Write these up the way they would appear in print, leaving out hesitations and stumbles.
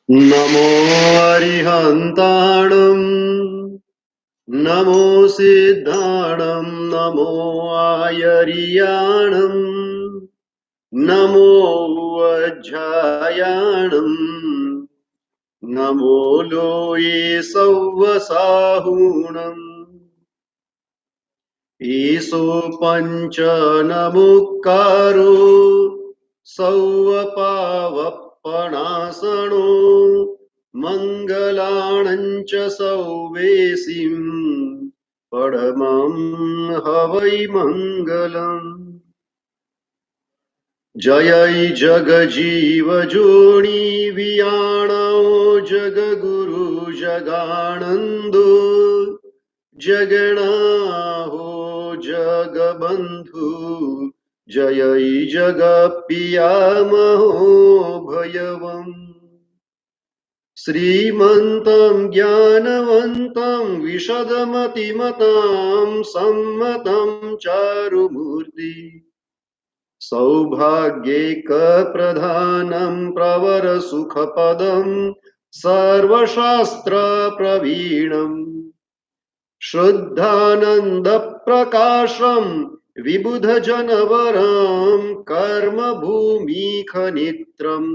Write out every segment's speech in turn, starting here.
नमो अरिहन्ताणं नमो सिद्धाणं नमो आयर्याणं नमो वज्रायाणं नमो लोये सव्वसाहुणम् ईशो पंच नमुक्कारो सौवपावपणासनो मङ्गलाणञ्च सौवेसिं परमं हवै मङ्गलम् जयै जगजीव जोणी वियाणो जगगुरु जगानन्दो जगणाहो जगबन्धु जयै जगपियामहो भयवम् श्रीमन्तं ज्ञानवन्तं विशदमतिमतां सम्मतं चारुमूर्ति सौभाग्यैकप्रधानं प्रवरसुखपदं सर्वशास्त्रप्रवीणम् शुद्धानन्दप्रकाशं विबुधजनवरं कर्मभूमिखनित्रम्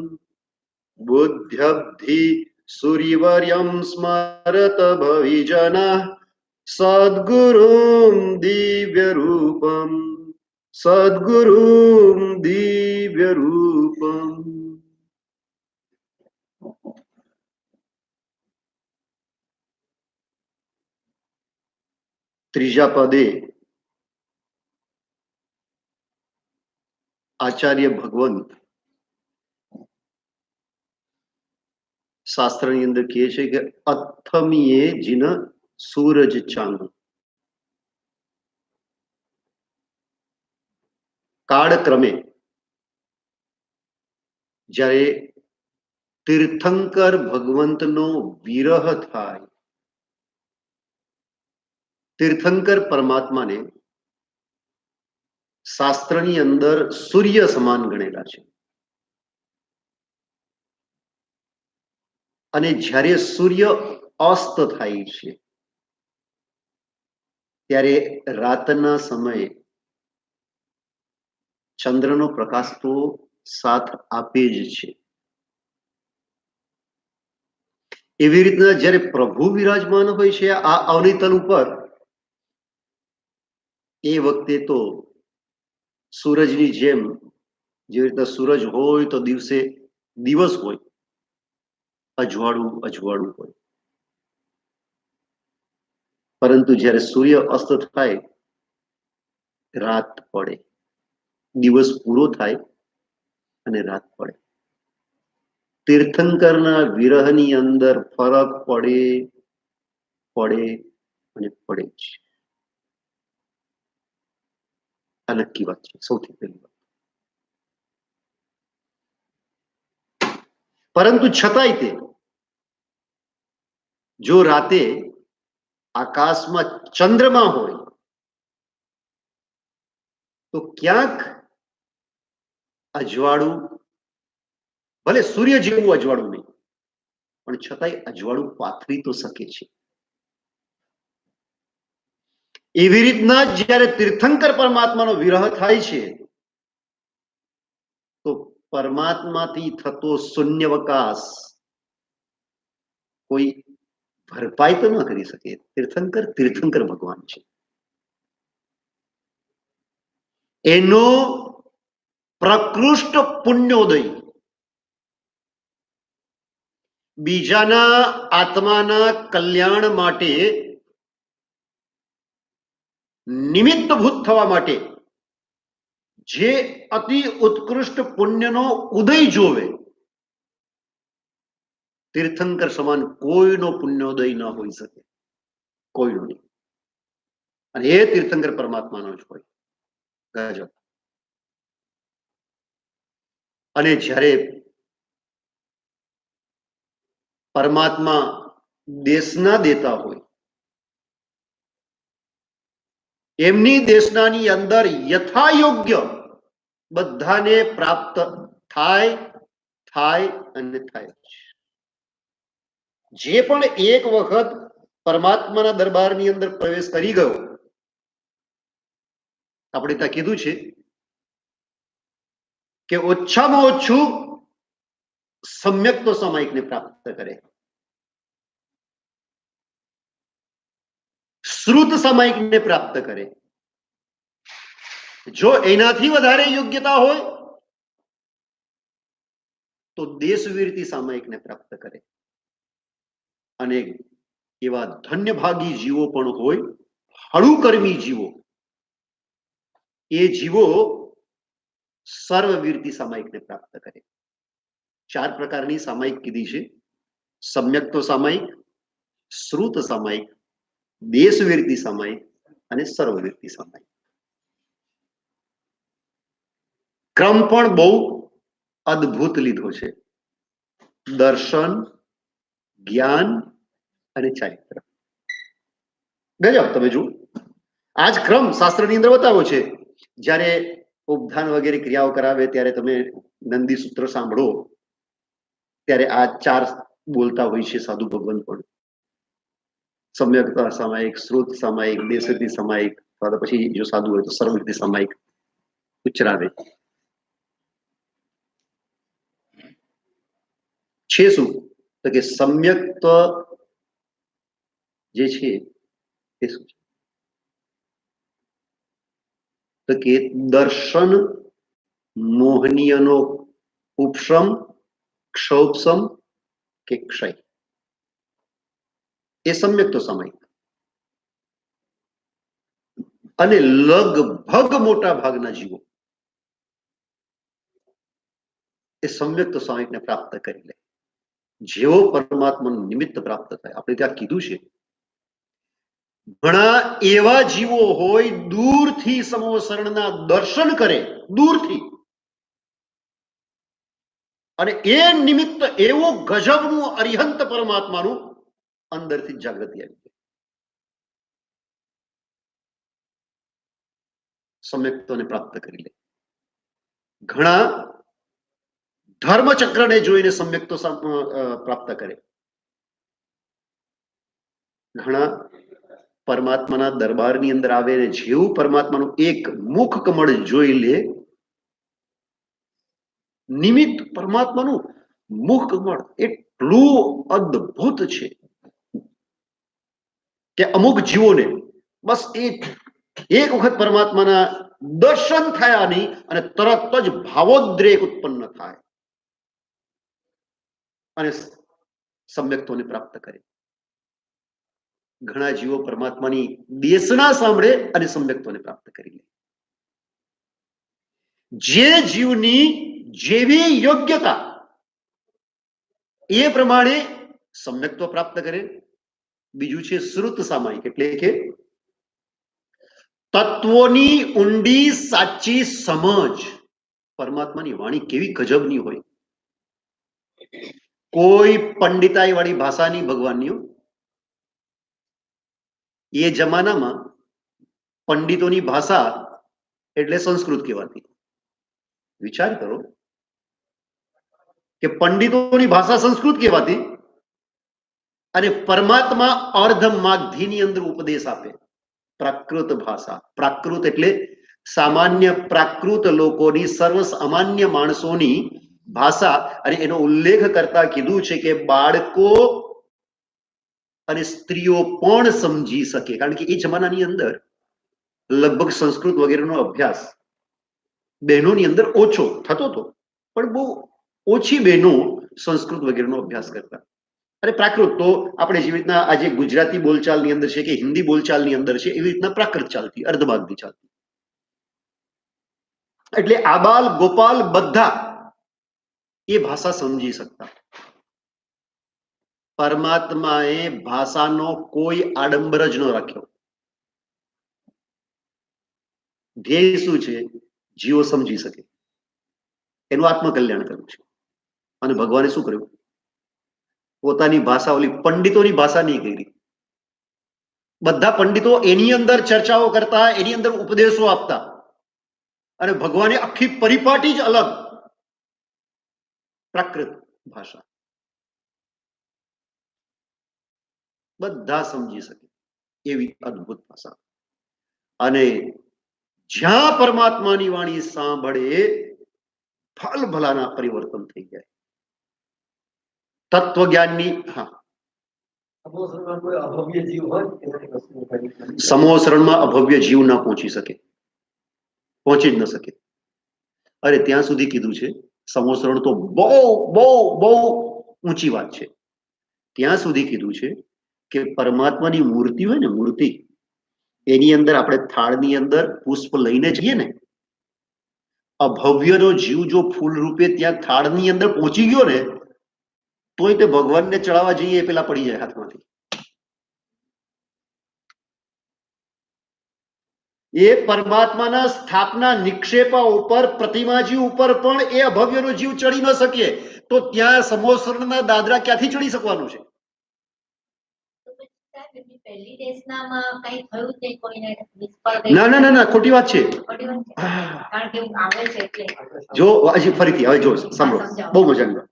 बुद्ध्यब्धि सूरिवर्यं स्मरत भविजनः सद्गुरुं दिव्यरूपम् सद्गुरुं दिव्यरूपम्। ત્રીજા પદે આચાર્ય ભગવંત શાસ્ત્રની અંદર કહે છે કે અથમીએ જીન સૂરજ ચાંદ કાળક્રમે જ્યારે તીર્થંકર ભગવંતનો વિરહ થાય, તીર્થંકર પરમાત્માને શાસ્ત્રની અંદર સૂર્ય સમાન ગણેલા છે અને જ્યારે સૂર્ય અસ્ત થાય છે ત્યારે રાતના સમયે ચંદ્રનો પ્રકાશ તો સાથ આપે જ છે. એવી રીતના જ્યારે પ્રભુ વિરાજમાન હોય છે આ અવનીતલ ઉપર, એ વખતે તો સૂરજની જેમ, જેવી રીતના સૂરજ હોય તો દિવસે દિવસ હોય, અજવાળું અજવાળું હોય, પરંતુ જ્યારે સૂર્ય અસ્ત થાય રાત પડે, દિવસ પૂરો થાય અને રાત પડે. તીર્થંકરના વિરહની અંદર ફરક પડે પડે અને પડે જ. આ નક્કી વાત છે સૌથી પહેલી વાત. પરંતુ છતાંય તે જો રાતે આકાશમાં ચંદ્રમા હોય તો ક્યાંક અજવાળું, ભલે સૂર્ય જેવું અજવાળું નહીં પણ છતાંય અજવાળું પાથરી તો શકે છે. એવી રીતના જ્યારે તીર્થંકર પરમાત્માનો વિરહ થાય છે તો પરમાત્માથી થતો શૂન્યવકાશ કોઈ ભરપાઈ તો ન કરી શકે. તીર્થંકર તીર્થંકર ભગવાન છે, એનો પ્રકૃષ્ટ પુણ્યોદય બીજાના આત્માના કલ્યાણ માટે નિમિત્તભૂત થવા માટે જે અતિ ઉત્કૃષ્ટ પુણ્યનો ઉદય જોવે, તીર્થંકર સમાન કોઈનો પુણ્યોદય ન હોઈ શકે, કોઈનો નહીં. અને એ તીર્થંકર પરમાત્માનો જ હોય. ગજબ. અને જ્યારે પરમાત્મા દેશના દેતા હોય, એમની દેશનાની અંદર યથાયોગ્ય બધાને પ્રાપ્ત થાય થાય અને થાય જે પણ એક વખત પરમાત્માના દરબારની અંદર પ્રવેશ કરી ગયો, આપણે ત્યાં કીધું છે કે ઓછામાં ઓછું સમ્યક તો સામાયિકને પ્રાપ્ત કરે, શ્રુત સામાયિકને પ્રાપ્ત કરે. જો એનાથી વધારે યોગ્યતા હોય તો દેશવીરતી સામાયિકને પ્રાપ્ત કરે. અને એવા ધન્યભાગી જીવો પણ હોય, હળુકર્મી જીવો, એ જીવો સર્વવીરતી સામાયિકને પ્રાપ્ત કરે. 4 પ્રકારની સામાયિક કીધી છે: સમ્યક તો સામાયિક, શ્રુત સામાયિક, દેશવીરતી સામાયિક અને સર્વવીરતી સામાયિક. ક્રમ પણ બહુ અદ્ભુત લીધો છે: દર્શન, જ્ઞાન અને ચારિત્ર. ગજબ. તમે જુઓ, આજ ક્રમ શાસ્ત્રની અંદર બતાવો છે. જ્યારે ઉપધાન વગેરે ક્રિયાઓ કરાવે ત્યારે તમે નંદી સૂત્ર સાંભળો ત્યારે આ 4 બોલતા હોય છે સાધુ ભગવાન પણ: સમ્યકતા સામાયિક, શ્રુત સામાયિક, દેશવીરતી સામાયિક, અથવા પછી જો સાધુ હોય તો સર્વવીરતી સામાયિક ઉચ્ચરાવે છે. શું તો કે સમ્યક જે છે એ શું છે? તો કે દર્શન મોહનીયનો ઉપશમ, ક્ષોભસમ કે ક્ષય, એ સમ્યક તો સામાયિક. અને લગભગ મોટા ભાગના જીવો એ સમ્યક તો સામાયિકને પ્રાપ્ત કરી લે. જેવો પરમાત્માનું નિમિત્ત પ્રાપ્ત થાય. આપણે ત્યાં કીધું છે, ઘણા એવા જીવો હોય દૂરથી સમોસરણના દર્શન કરે, દૂરથી, અને એ નિમિત્ત એવું ગજબનું અરિહંત પરમાત્માનું અંદરથી જાગૃતિ આવી જાય, સમ્યક્તોને પ્રાપ્ત કરી લે. ઘણા ધર્મચક્રને જોઈને સમ્યક્તો પ્રાપ્ત કરે. ઘણા પરમાત્માના દરબારની અંદર આવે ને જેવું પરમાત્માનું એક મુખ કમળ જોઈ લે, નિમિત્ત પરમાત્માનું મુખ કમળ એટલું અદ્ભુત છે કે અમુક જીવોને બસ એક વખત પરમાત્માના દર્શન થયાની અને તરત જ ભાવોદ્રેક ઉત્પન્ન થાય અને સમ્યક્તોને પ્રાપ્ત કરે. ઘણા જીવો પરમાત્માની દેશના સાંભળે અને સમ્યક્તોને પ્રાપ્ત કરી લે. જે જીવની જેવી યોગ્યતા એ પ્રમાણે સમ્યક્તો પ્રાપ્ત કરે. બીજું છે શ્રુત સામાયિક, એટલે કે તત્વોની ઊંડી સાચી સમજ. પરમાત્માની વાણી કેવી ગજબની હોય! કોઈ પંડિતાઈ વાળી ભાષાની ભગવાનની. એ જમાનામાં પંડિતોની ભાષા એટલે સંસ્કૃત કહેવાતી. વિચાર કરો કે પંડિતોની ભાષા સંસ્કૃત કહેવાતી અને પરમાત્મા અર્ધ માગધીની અંદર ઉપદેશ આપે પ્રાકૃત ભાષા. પ્રાકૃત એટલે સામાન્ય પ્રાકૃત લોકોની, સર્વસામાન્ય માણસોની ભાષા. અને એનો ઉલ્લેખ કરતા કીધું છે કે બાળકો અને સ્ત્રીઓ પણ સમજી શકે, કારણ કે એ જમાનાની અંદર લગભગ સંસ્કૃત વગેરેનો અભ્યાસ બહેનોની અંદર ઓછો થતો હતો, પણ બહુ ઓછી બહેનો સંસ્કૃત વગેરેનો અભ્યાસ કરતા. અને પ્રાકૃત તો આપણે જેવી રીતના આજે ગુજરાતી બોલચાલની અંદર છે કે હિન્દી બોલચાલની અંદર છે, એવી રીતના પ્રાકૃત ચાલતી, અર્ધભાગની ચાલતી. એટલે આબાલ ગોપાલ બધા એ ભાષા સમજી શકતા. પરમાત્માએ ભાષાનો કોઈ આડંબર જ ન રાખ્યો. ધ્યેય શું છે? જીવો સમજી શકે, એનું આત્મકલ્યાણ કરવું છે. અને ભગવાને શું કર્યું? પોતાની ભાષા, ઓલી પંડિતોની ભાષા નહીં કરી. બધા પંડિતો એની અંદર ચર્ચાઓ કરતા, એની અંદર ઉપદેશો આપતા, અને ભગવાને આખી પરિપાટી જ અલગ. પ્રાકૃત ભાષા, બધા સમજી શકે એવી અદ્ભુત ભાષા. અને જ્યાં પરમાત્માની વાણી સાંભળે ભલભલાના પરિવર્તન થઈ જાય. તત્વજ્ઞાનની સમોસરણમાં અભવ્ય જીવ ના પહોંચી શકે, પહોંચી જ ન શકે. અરે ત્યાં સુધી કીધું છે, સમોસરણ તો બહુ બહુ બહુ ઊંચી વાત છે. ત્યાં સુધી કીધું છે કે પરમાત્માની મૂર્તિ હોય ને, મૂર્તિ, એની અંદર આપણે થાળની અંદર પુષ્પ લઈને જઈએ ને, અભવ્યનો જીવ જો ફૂલ રૂપે ત્યાં થાળની અંદર પહોંચી ગયો ને, તોય તે ભગવાનને ચડાવવા જઈએ પેલા પડી જાય હાથમાંથી. એ પરમાત્માના સ્થાપના નિક્ષેપા ઉપર, પ્રતિમાજી ઉપર પણ એ અભવ્યનો જીવ ચડી ન શકે, તો ત્યાં સમોસરણના દાદરા ક્યાંથી ચડી શકવાનું છે? ના ના ના ના, ખોટી વાત છે. જો હજી ફરીથી હવે જો સાંભળો, બહુ મજાની વાત.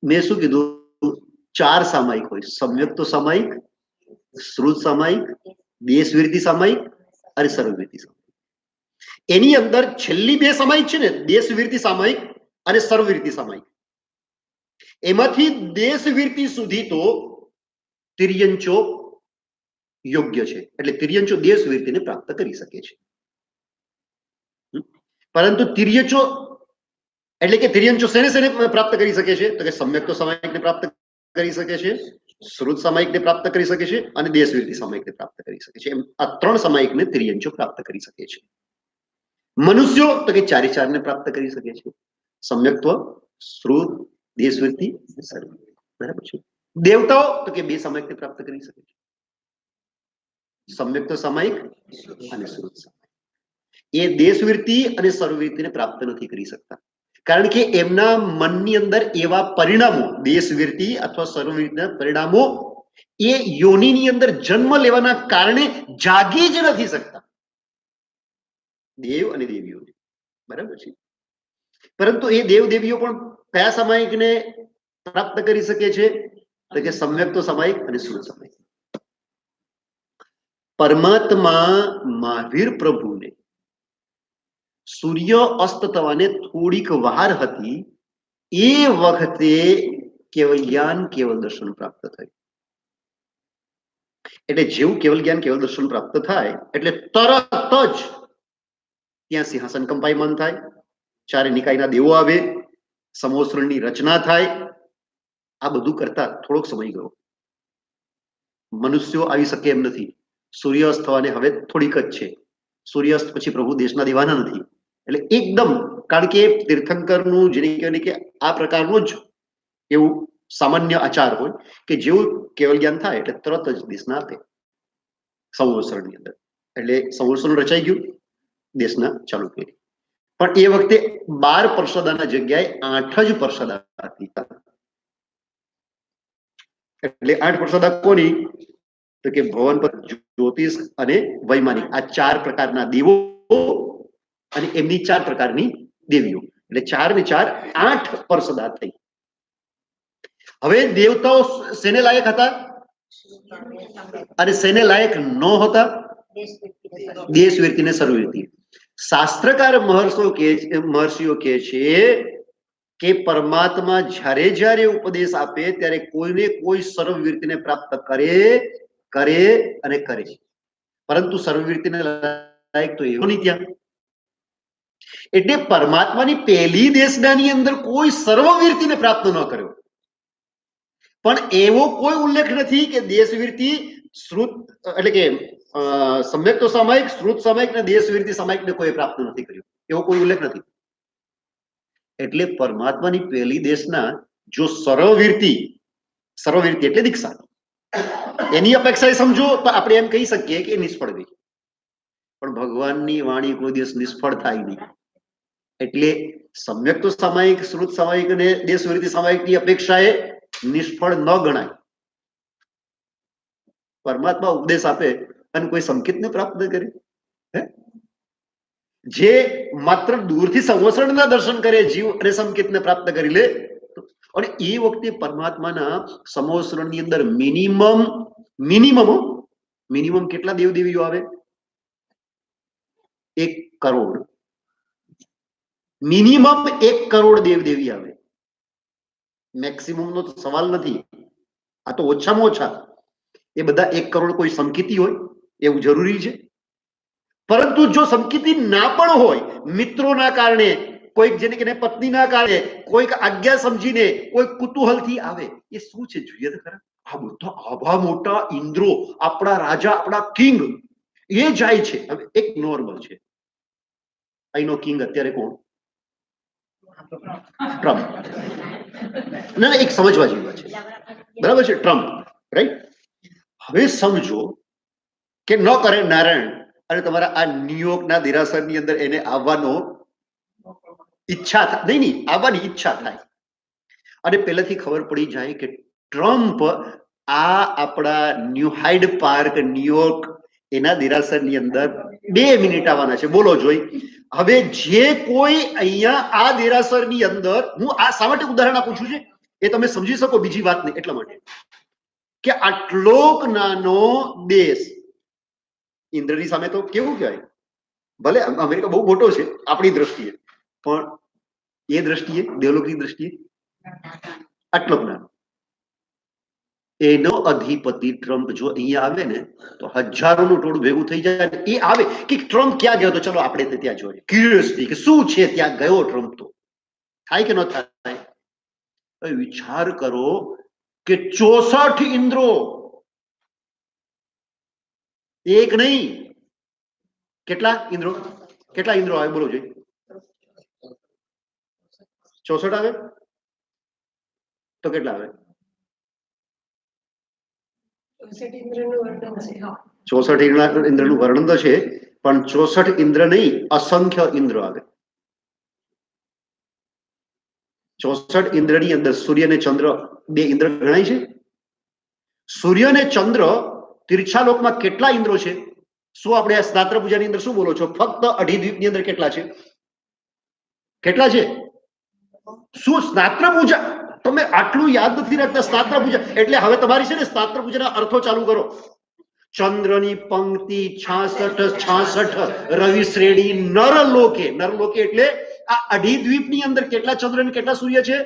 મેં શું કીધું? 4 સામાયિક હોય, સમ્યક્ત સામાયિક, શ્રુત સામાયિક, દેશવિરતી સામાયિક અને સર્વવિરતી સામાયિક. એની અંદર છેલ્લી 2 સામાયિક છે ને, દેશવિરતી સામાયિક અને સર્વવિરતી સામાયિક, એમાંથી દેશવિરતી સુધી તો તિર્યંચો યોગ્ય છે, એટલે તિર્યંચો દેશવિરતીને પ્રાપ્ત કરી શકે છે. પરંતુ તિર્યંચો એટલે કે તિર્યંચો શેને શેને પ્રાપ્ત કરી શકે છે? તો કે સમ્યક્ત સામાયિકને પ્રાપ્ત કરી શકે છે, શ્રુત સામાયિકને પ્રાપ્ત કરી શકે છે અને દેશવિરતી સામાયિકને પ્રાપ્ત કરી શકે છે. એમ આ 3 સામાયિકને તિર્યંચો પ્રાપ્ત કરી શકે છે. મનુષ્યો તો કે 4 ને પ્રાપ્ત કરી શકે છે, સમ્યક્ત્વ, શ્રુત, દેશવિરતી, બરાબર છે. દેવતાઓ તો કે 2 સામાયિકને પ્રાપ્ત કરી શકે છે, સમ્યક્ત સામાયિક અને શ્રુત સામાયિક. એ દેશવિરતી અને સર્વવિરતીને પ્રાપ્ત નથી કરી શકતા, કારણ કે એમના મનની અંદર એવા પરિણામો, દેશવિરતી અથવા સર્વવિરતીના પરિણામો એ યોનિની અંદર જન્મ લેવાના કારણે જાગી જ નથી શકતા, દેવ અને દેવીઓ, બરાબર છે. પરંતુ એ દેવ દેવીઓ પણ કયા સામાયિકને પ્રાપ્ત કરી શકે છે? તો કે સમ્યક્ત સામાયિક અને શ્રુત સામાયિક. પરમાત્મા મહાવીર પ્રભુને સૂર્ય અસ્ત થવાને થોડીક વાર હતી, એ વખતે કેવલ જ્ઞાન, કેવલ દર્શન પ્રાપ્ત થયું. એટલે જેવું કેવલ જ્ઞાન, કેવલ દર્શન પ્રાપ્ત થાય એટલે તરત જ ત્યાં સિંહાસન કંપાયમાન થાય, 4 નિકાયના દેવો આવે, સમોસરણની રચના થાય. આ બધું કરતા થોડોક સમય ગયો. મનુષ્યો આવી શકે એમ નથી. સૂર્યાસ્ત થવાને હવે થોડીક જ છે. સૂર્યાસ્ત પછી પ્રભુ દેશના દીવાના નથી, એટલે એકદમ, કારણ કે તીર્થંકરનું જેને કહેવાય કે આ પ્રકારનું જ એવું સામાન્ય આચાર હોય કે જેવું કેવલ જ્ઞાન થાય એટલે તરત જ દેશના આપે સંવત્સરની અંદર. એટલે સંવત્સર રચાઈ ગયું, દેશના ચાલુ કરી. પણ એ વખતે 12 પર્ષદાના જગ્યાએ 8 જ પર્ષદા હતી. એટલે 8 પર્ષદા કોની? તો કે ભવન પર, જ્યોતિષ અને વૈમાનિક, આ 4 પ્રકારના દેવો અને એમની 4 પ્રકારની દેવીઓ, એટલે 4 ને 4 8 પર્ષદા થઈ. હવે દેવતાઓ શેને લાયક હતા અને શેને લાયક ન હતા? દેશવિરતી ને સર્વવિરતી. શાસ્ત્રકાર મહર્ષિઓ કહે છે કે પરમાત્મા જ્યારે જ્યારે ઉપદેશ આપે ત્યારે કોઈને કોઈ સર્વવિરતીને પ્રાપ્ત કરે કરે અને કરે, પરંતુ સર્વવિરતીને લાયક તો એવો નહીં ત્યાં. એટલે પરમાત્માની પહેલી દેશનાની અંદર કોઈ સર્વવિરતીને પ્રાપ્ત ન કર્યો, પણ એવો કોઈ ઉલ્લેખ નથી કે દેશવિરતી, શ્રુત એટલે કે સમ્યક્ત સામાયિક, શ્રુત સામાયિક ને દેશવિરતી સામાયિકને કોઈ પ્રાપ્ત નથી કર્યું, એવો કોઈ ઉલ્લેખ નથી. એટલે પરમાત્માની પહેલી દેશના જો સર્વવિરતી એટલે દીક્ષા, એની અપેક્ષાએ સમજો તો આપણે એમ કહી શકીએ કે નિષ્ફળ ગઈ. પણ ભગવાનની વાણી કોઈ દિવસ નિષ્ફળ થાય નહીં. એટલે સમ્યક્ત સામાયિક, શ્રુત સામાયિક અને દેશવિરતી સામાયિકની અપેક્ષાએ નિષ્ફળ ન ગણાય. પરમાત્મા ઉપદેશ આપે અને કોઈ સંકેતને પ્રાપ્ત કરે, જે માત્ર દૂરથી સંવત્સરના દર્શન કરે જીવ અને સંકેતને પ્રાપ્ત કરી લે, અને એ વખતે પરમાત્માના સંવત્સરની અંદર મિનિમમ કેટલા દેવદેવીઓ આવે? 1 કરોડ. મિનિમમ 1 કરોડ દેવદેવી આવે. મેક્સિમમ નો તો સવાલ નથી, આ તો ઓછામાં ઓછા. એ બધા 1 કરોડ કોઈ સમકીતી હોય એવું જરૂરી છે? પરંતુ જો સમકીતી ના પણ હોય, મિત્રોના કારણે, કોઈક જેને કે પત્નીના કારણે, કોઈક આજ્ઞા સમજીને, કોઈક કુતૂહલથી આવે, એ શું છે જોઈએ તો ખરા. આ બધા આવા મોટા ઇન્દ્રો, આપણા રાજા, આપણા કિંગ, એ જાય છે. હવે એક નોર્મલ છે, અહીંનો કિંગ અત્યારે કોણ? ટ્રમ્પ. ના, એક સમજવા જેવી વાત છે, બરાબર છે, ટ્રમ્પ, રાઈટ. હવે સમજો કે ન કરે નારાયણ અને તમારા આ ન્યુયોર્કના દેરાસરની અંદર એને આવવાનો ઈચ્છા થાય, નહીં આવવાની ઈચ્છા થાય, અને પહેલાથી ખબર પડી જાય કે ટ્રમ્પ આ આપણા ન્યૂ હાઇડ પાર્ક ન્યુયોર્ક એના દેરાસરની અંદર 2 મિનિટ આવવાના છે. બોલો જોઈ. હવે જે કોઈ અહીંયા આ દેરાસરની અંદર, હું આ શા માટે ઉદાહરણ આપું છું છે, એ તમે સમજી શકો બીજી વાત નહીં એટલા માટે, કે આટલોક નાનો દેશ ઇન્દ્રની સામે તો કેવું કહેવાય, ભલે અમેરિકા બહુ મોટો છે આપણી દ્રષ્ટિએ, પણ એ દ્રષ્ટિએ, દેવલોકની દ્રષ્ટિએ આટલો નાનો. એનો અધિપતિ ટ્રમ્પ જો અહીંયા આવે ને તો હજારોનું ટોળું ભેગું થઈ જાય. એ આવે કે ટ્રમ્પ ક્યાં ગયો, તો ચલો આપણે ત્યાં જોઈએ, ક્યુરિયોસિટી કે શું છે ત્યાં ગયો ટ્રમ્પ, તો થાય કે ન થાય? વિચાર કરો કે 64 ઇન્દ્રો, એક નહીં, કેટલા ઇન્દ્રો આવે બોલો જોઈએ? 64 આવે તો કેટલા આવે? 64 ઇન્દ્રનું વર્ણન તો છે, પણ 64 ઇન્દ્ર નહીં, અસંખ્ય ઇન્દ્ર આવે. 64 ઇન્દ્રની અંદર સૂર્ય અને ચંદ્ર 2 ઇન્દ્ર ગણાય છે. સૂર્ય અને ચંદ્ર તીર્છા લોકમાં કેટલા ઇન્દ્રો છે? શું આપણે આ સ્નાત્ર પૂજાની અંદર શું બોલો છો? ફક્ત અઢી દ્વીપની અંદર કેટલા છે? કેટલા છે? શું સ્નાત્ર પૂજા તમે આટલું યાદ નથી રાખતા? સ્નાત્ર પૂજા એટલે હવે તમારી છે ને સ્નાત્ર પૂજાના અર્થો ચાલુ કરો. ચંદ્રની પંક્તિ 66 રવિ શ્રેણી નરલોકે એટલે આ અઢી દ્વીપની અંદર કેટલા ચંદ્ર અને કેટલા સૂર્ય છે?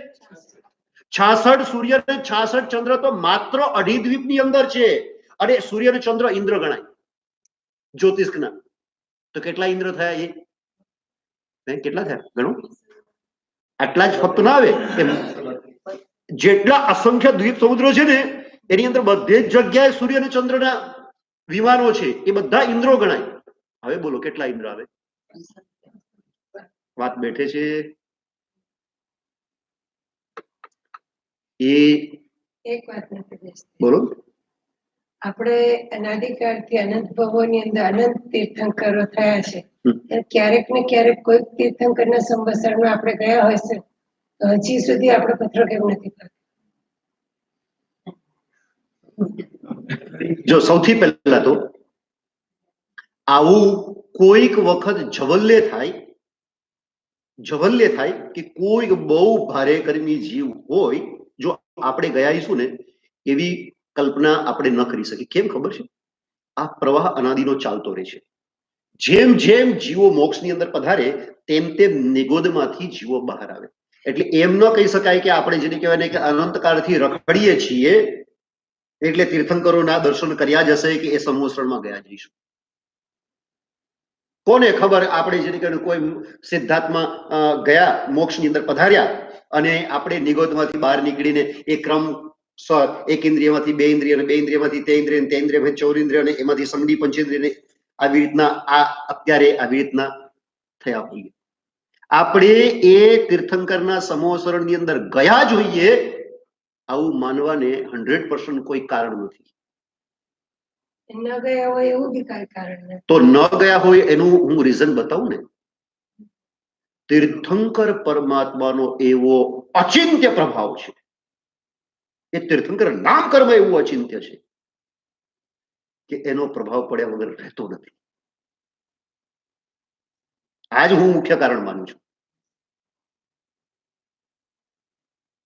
66 સૂર્ય અને 66 ચંદ્ર તો માત્ર અઢી દ્વીપની અંદર છે. અને સૂર્ય અને ચંદ્ર ઇન્દ્ર ગણાય જ્યોતિષના. તો કેટલા ઇન્દ્ર થયા? એ કેટલા થયા ગણો? આટલા જ ફક્ત ના આવે, જેટલા અસંખ્ય દ્વીપ સમુદ્રો છે ને એની અંદર બધે જ જગ્યાએ સૂર્ય અને ચંદ્રના વિમાનો છે, એ બધા ઇન્દ્રો ગણાય. હવે બોલો કેટલા ઇન્દ્ર આવે? વાત બેઠે છે. એ એક વાત બોલો. આપણે અનાદિકાળથી અનંત ભવોની અંદર અનંત તીર્થંકરો થયા છે. ક્યારેક ને ક્યારેક કોઈક તીર્થંકરના સંવત્સરમાં આપણે ગયા હોય છે, તો હજી સુધી આપણે પત્ર કેમ નથી કરતા? જો સૌથી પહેલા તો આવું કોઈક વખત જવલ્લે થાય કે કોઈક બહુ ભારે કર્મી જીવ હોય, જો આપણે ગયા હઈશું ને એવી કલ્પના આપણે ન કરી શકીએ. કેમ ખબર છે? આ પ્રવાહ અનાદિનો ચાલતો રહે છે. જેમ જેમ જીવો મોક્ષની અંદર પધારે તેમ તેમ નિગોદમાંથી જીવો બહાર આવે. એટલે એમ ન કહી શકાય કે આપણે જેને કહેવાય ને કે અનંતકાળથી રખડીએ છીએ એટલે તીર્થંકરોના દર્શન કર્યા જ હશે કે એ સંવત્સરમાં ગયા જઈશું. કોને ખબર? આપણે જેને કહેવાય કોઈ સિદ્ધાર્થમાં ગયા, મોક્ષની અંદર પધાર્યા, અને આપણે નિગોદમાંથી બહાર નીકળીને એ ક્રમ એક ઇન્દ્રિયમાંથી 2 ઇન્દ્રિય, અને 2 ઇન્દ્રિયમાંથી 3 ઇન્દ્રિય, 3 ઇન્દ્રિયમાંથી 4 ઇન્દ્રિય, અને એમાંથી સંગી પંચેન્દ્રિય, આવી રીતના આ અત્યારે આવી રીતના થયા હોઈએ. આપણે એ તીર્થંકરના સંવત્સરની અંદર ગયા જોઈએ આવું માનવાને 100% કોઈ કારણ નથી. ન ગયા હોય એવું બી કઈ કારણ નથી. તો ન ગયા હોય એનું હું રીઝન બતાવું ને. તીર્થંકર પરમાત્માનો એવો અચિંત્ય પ્રભાવ છે, એ તીર્થંકર નામ કર્મ એવું અચિંત્ય છે કે એનો પ્રભાવ પડ્યા વગર રહેતો નથી. આ જ હું મુખ્ય કારણ માનું છું.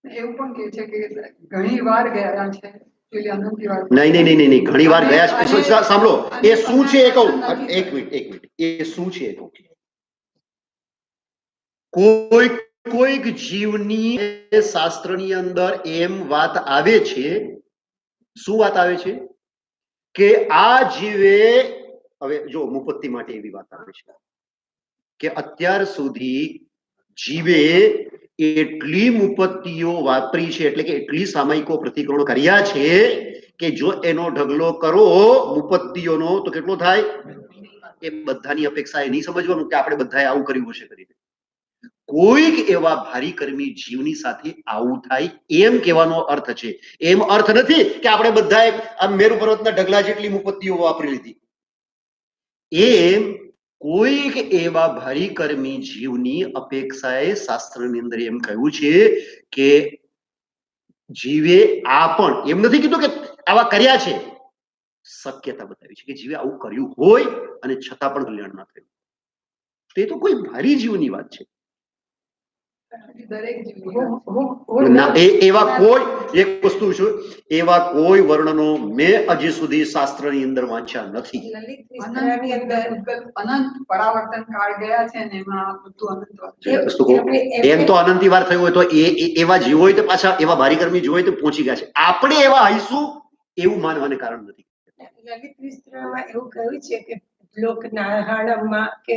એવું પણ કહે છે કે ઘણી વાર ગયા છે પેલી અનંતી વાર. નહીં, ઘણી વાર ગયા છે. સાંભળો, એ શું છે એ કહું. એક મિનિટ, એ શું છે એ કહું. કોઈક જીવની શાસ્ત્રની અંદર એમ વાત આવે છે. શું વાત આવે છે? કે આ જીવે, હવે જો મુપત્તિ માટે એવી વાત આવે છે કે અત્યાર સુધી જીવે એટલી મુપત્તિઓ વાપરી છે, એટલે કે એટલી સામયિકો પ્રતિક્રમણ કર્યા છે કે જો એનો ઢગલો કરો મુપત્તિઓનો તો કેટલો થાય? એ બધાની અપેક્ષા એ નહીં સમજવાનું કે આપણે બધાએ આવું કર્યું હશે કરીને. કોઈક એવા ભારી કર્મી જીવની સાથે આવું થાય એમ કહેવાનો અર્થ છે. એમ અર્થ નથી કે આપણે બધાએ આ મેરુ પર્વતના ઢગલા જેટલી મુપત્તિઓ વાપરી લીધી. એમ કોઈક એવા ભારી કર્મી જીવની અપેક્ષાએ શાસ્ત્રની અંદર એમ કહ્યું છે કે જીવે આ પણ, એમ નથી કીધું કે આવા કર્યા છે, શક્યતા બતાવી છે કે જીવે આવું કર્યું હોય અને છતાં પણ કલ્યાણ ના થયું. તે તો કોઈ ભારી જીવની વાત છે. એવા કોઈ, એક વસ્તુ છું, એવા કોઈ વર્ણનો મેં હજી સુધી શાસ્ત્રની અંદર વાંચ્યા નથી. અનંત પરાવર્તન કાળ ગયા છે ને એમાં બધું અનંત. એમ તો અનંતી વાર થયું હોય તો એવા જીવ હોય તો પાછા એવા ભારી કર્મી જીવ હોય તો પહોંચી ગયા છે. આપણે એવા હઈશું એવું માનવાને કારણ નથી. લલિત વિસ્તરણમાં એવું કહ્યું છે કે લોકનાહાણમાં કે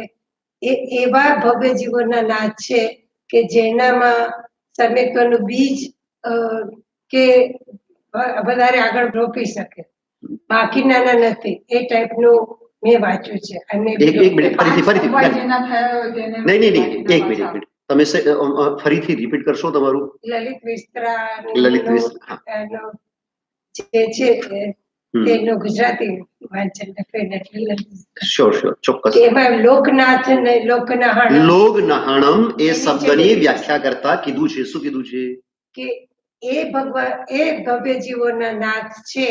એવા ભવ્ય જીવોના નાદ છે કે જેનામાં સમ્યક્ત્વનું બીજ કે વધારે આગળ રોપી શકે, બાકીના નથી. એ ટાઈપનું મેં વાંચ્યું છે. અને એક મિનિટ, ફરીથી નહીં, એક મિનિટ, તમે ફરીથી રિપીટ કરશો તમારું? લલિત વિસ્તરણ જે છે તેનો ગુજરાતી વાંચન શ્યોર ચોક્કસ. એમાં લોકનાથ ને લોકનાહાણમ એ શબ્દની વ્યાખ્યા કરતા કીધું છે. શું કીધું છે? કે એ ભગવાન એ ભવ્ય જીવોના નાથ છે